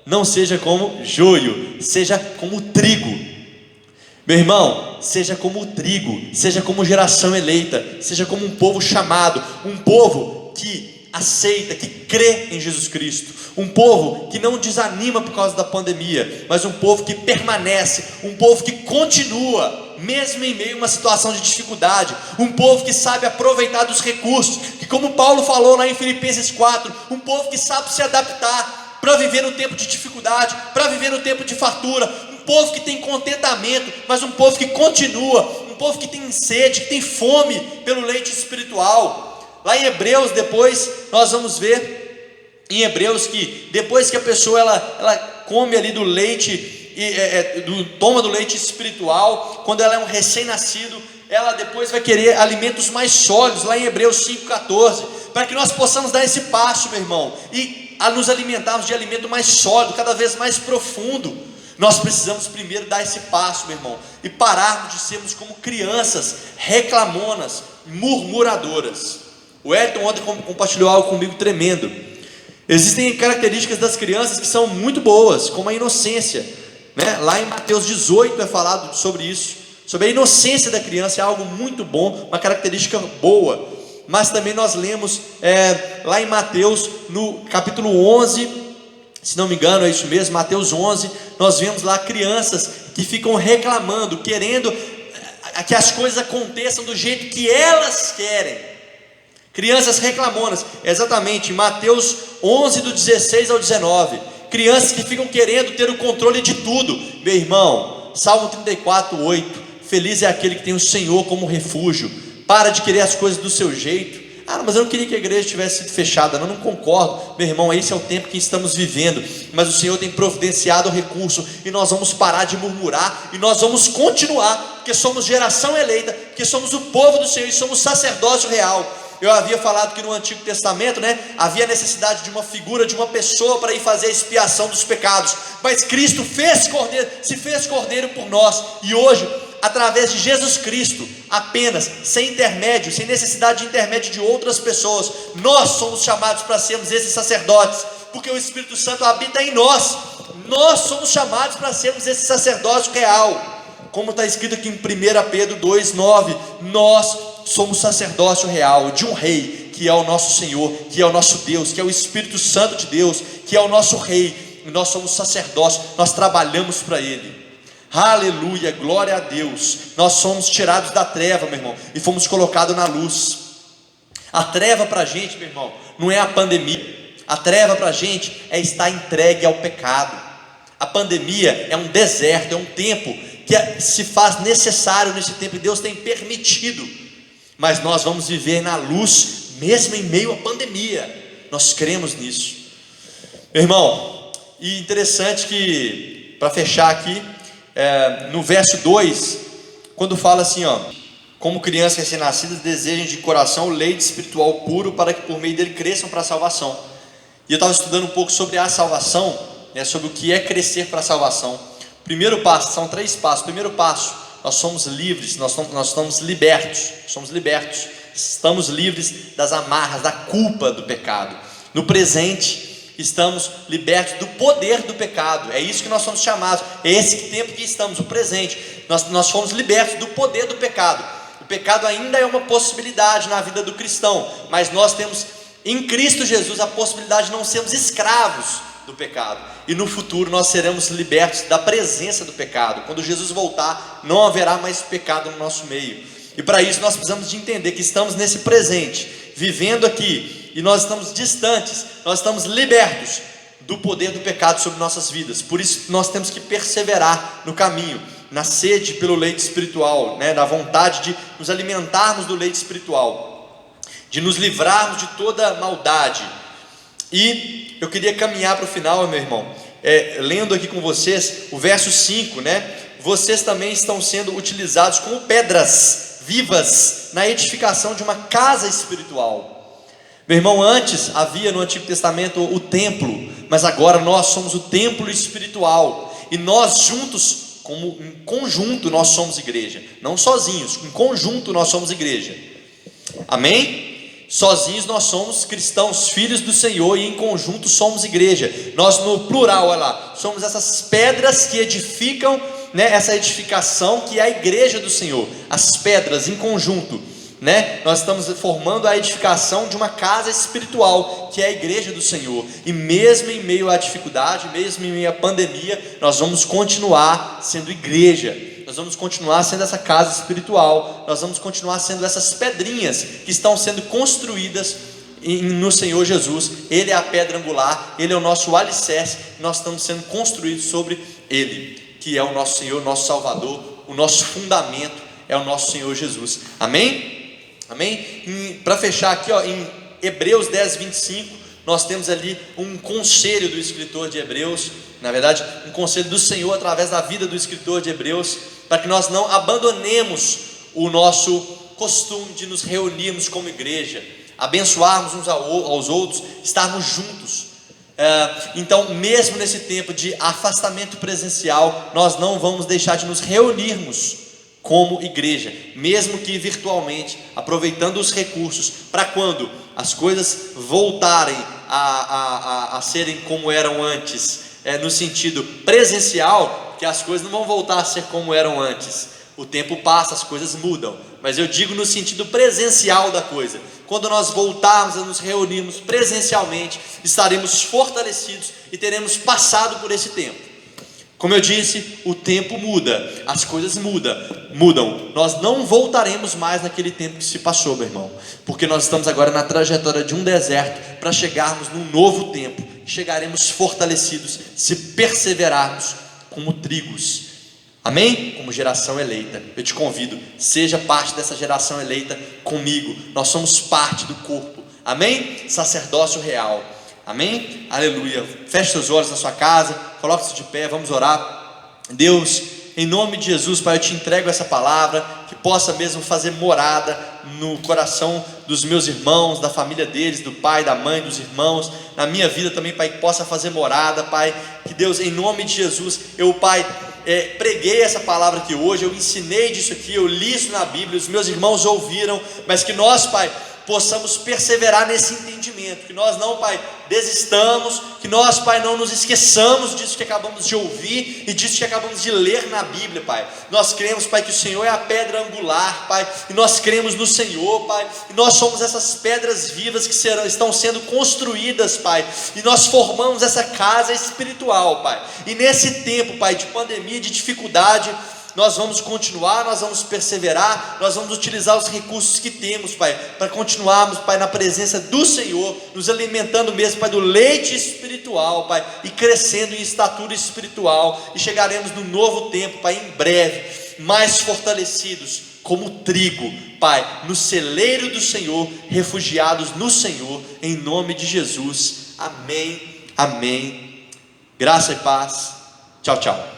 não seja como joio, seja como trigo. Meu irmão, seja como o trigo, seja como geração eleita, seja como um povo chamado, um povo que aceita, que crê em Jesus Cristo, um povo que não desanima por causa da pandemia, mas um povo que permanece, um povo que continua mesmo em meio a uma situação de dificuldade, um povo que sabe aproveitar dos recursos, que, como Paulo falou lá em Filipenses 4, um povo que sabe se adaptar para viver no tempo de dificuldade, para viver no tempo de fartura, um povo que tem contentamento, mas um povo que continua, um povo que tem sede, que tem fome pelo leite espiritual. Lá em Hebreus, depois nós vamos ver em Hebreus que depois que a pessoa ela come ali do leite, toma do leite espiritual, quando ela é um recém-nascido, ela depois vai querer alimentos mais sólidos, lá em Hebreus 5,14, para que nós possamos dar esse passo, meu irmão, e a nos alimentarmos de alimento mais sólido, cada vez mais profundo. Nós precisamos primeiro dar esse passo, meu irmão, e pararmos de sermos como crianças reclamonas, murmuradoras. O Elton ontem compartilhou algo comigo tremendo. Existem características das crianças que são muito boas, como a inocência, né? Lá em Mateus 18 é falado sobre isso, sobre a inocência da criança. É algo muito bom, uma característica boa. Mas também nós lemos lá em Mateus, no capítulo 11, se não me engano é isso mesmo, Mateus 11, nós vemos lá crianças que ficam reclamando, querendo que as coisas aconteçam do jeito que elas querem. Crianças reclamonas, exatamente, Mateus 11 do 16 ao 19, crianças que ficam querendo ter o controle de tudo. Meu irmão, Salmo 34, 8, feliz é aquele que tem o Senhor como refúgio. Para de querer as coisas do seu jeito. Mas eu não queria que a igreja tivesse sido fechada. Não concordo, meu irmão, esse é o tempo que estamos vivendo, mas o Senhor tem providenciado o recurso, e nós vamos parar de murmurar, e nós vamos continuar, porque somos geração eleita, porque somos o povo do Senhor, e somos sacerdócio real. Eu havia falado que no Antigo Testamento, havia necessidade de uma figura, de uma pessoa para ir fazer a expiação dos pecados, mas Cristo se fez cordeiro por nós, e hoje, através de Jesus Cristo, apenas, sem intermédio, sem necessidade de intermédio de outras pessoas, nós somos chamados para sermos esses sacerdotes, porque o Espírito Santo habita em nós. Nós somos chamados para sermos esse sacerdócio real, como está escrito aqui em 1 Pedro 2,9, nós somos sacerdócio real de um rei, que é o nosso Senhor, que é o nosso Deus, que é o Espírito Santo de Deus, que é o nosso rei, e nós somos sacerdócio, nós trabalhamos para Ele. Aleluia, glória a Deus. Nós somos tirados da treva, meu irmão, e fomos colocados na luz. A treva para a gente, meu irmão, não é a pandemia. A treva para a gente é estar entregue ao pecado. A pandemia é um deserto, é um tempo que se faz necessário nesse tempo, e Deus tem permitido. Mas nós vamos viver na luz, mesmo em meio à pandemia. Nós cremos nisso, meu irmão. E interessante que, para fechar aqui, no verso 2, quando fala assim, como crianças recém-nascidas desejem de coração o leite espiritual puro, para que por meio dele cresçam para a salvação. E eu estava estudando um pouco sobre a salvação, sobre o que é crescer para a salvação. Primeiro passo, são 3 passos. Primeiro passo, nós somos livres, nós estamos libertos, estamos livres das amarras, da culpa do pecado. No presente, estamos libertos do poder do pecado. É isso que nós somos chamados. É esse tempo que estamos, o presente. Nós fomos libertos do poder do pecado. O pecado ainda é uma possibilidade na vida do cristão, mas nós temos em Cristo Jesus a possibilidade de não sermos escravos do pecado, e no futuro nós seremos libertos da presença do pecado. Quando Jesus voltar, não haverá mais pecado no nosso meio. E para isso nós precisamos de entender que estamos nesse presente, vivendo aqui, e nós estamos distantes, nós estamos libertos do poder do pecado sobre nossas vidas. Por isso nós temos que perseverar no caminho, na sede pelo leite espiritual, na vontade de nos alimentarmos do leite espiritual, de nos livrarmos de toda maldade. E eu queria caminhar para o final, meu irmão, lendo aqui com vocês o verso 5, vocês também estão sendo utilizados como pedras vivas na edificação de uma casa espiritual. Meu irmão, antes havia no Antigo Testamento o templo, mas agora nós somos o templo espiritual, e nós juntos, como em conjunto, nós somos igreja, não sozinhos, em conjunto nós somos igreja, amém? Sozinhos nós somos cristãos, filhos do Senhor, e em conjunto somos igreja. Nós no plural, olha lá, somos essas pedras que edificam, essa edificação que é a igreja do Senhor. As pedras em conjunto, nós estamos formando a edificação de uma casa espiritual, que é a igreja do Senhor. E mesmo em meio à dificuldade, mesmo em meio à pandemia, nós vamos continuar sendo igreja. Nós nós vamos continuar sendo essa casa espiritual, nós vamos continuar sendo essas pedrinhas que estão sendo construídas no Senhor Jesus. Ele é a pedra angular, Ele é o nosso alicerce, nós estamos sendo construídos sobre Ele, que é o nosso Senhor, nosso Salvador, o nosso fundamento é o nosso Senhor Jesus. Amém? Amém? Para fechar aqui, em Hebreus 10, 25, nós temos ali um conselho do escritor de Hebreus, na verdade, um conselho do Senhor através da vida do escritor de Hebreus, para que nós não abandonemos o nosso costume de nos reunirmos como igreja, abençoarmos uns aos outros, estarmos juntos. Então, mesmo nesse tempo de afastamento presencial, nós não vamos deixar de nos reunirmos como igreja, mesmo que virtualmente, aproveitando os recursos, para quando as coisas voltarem a serem como eram antes, no sentido presencial, que as coisas não vão voltar a ser como eram antes. O tempo passa, as coisas mudam, mas eu digo no sentido presencial da coisa. Quando nós voltarmos a nos reunirmos presencialmente, estaremos fortalecidos e teremos passado por esse tempo. Como eu disse, o tempo muda, as coisas mudam. Nós não voltaremos mais naquele tempo que se passou, meu irmão, porque nós estamos agora na trajetória de um deserto para chegarmos num novo tempo. Chegaremos fortalecidos se perseverarmos como trigos. Amém? Como geração eleita. Eu te convido, seja parte dessa geração eleita comigo. Nós somos parte do corpo. Amém? Sacerdócio real. Amém? Aleluia. Feche seus olhos na sua casa, coloque-se de pé, vamos orar. Deus, em nome de Jesus, Pai, eu te entrego essa palavra, que possa mesmo fazer morada no coração dos meus irmãos, da família deles, do pai, da mãe, dos irmãos, na minha vida também, Pai, que possa fazer morada, Pai, que Deus, em nome de Jesus, eu, Pai, preguei essa palavra aqui hoje, eu ensinei disso aqui, eu li isso na Bíblia, os meus irmãos ouviram, mas que nós, Pai, possamos perseverar nesse entendimento, que nós não, Pai, desistamos, que nós, Pai, não nos esqueçamos disso que acabamos de ouvir e disso que acabamos de ler na Bíblia, Pai. Nós cremos, Pai, que o Senhor é a pedra angular, Pai, e nós cremos no Senhor, Pai, e nós somos essas pedras vivas que estão sendo construídas, Pai, e nós formamos essa casa espiritual, Pai, e nesse tempo, Pai, de pandemia, de dificuldade, nós vamos continuar, nós vamos perseverar, nós vamos utilizar os recursos que temos, Pai, para continuarmos, Pai, na presença do Senhor, nos alimentando mesmo, Pai, do leite espiritual, Pai, e crescendo em estatura espiritual, e chegaremos no novo tempo, Pai, em breve, mais fortalecidos, como trigo, Pai, no celeiro do Senhor, refugiados no Senhor, em nome de Jesus. Amém, amém. Graça e paz. Tchau, tchau.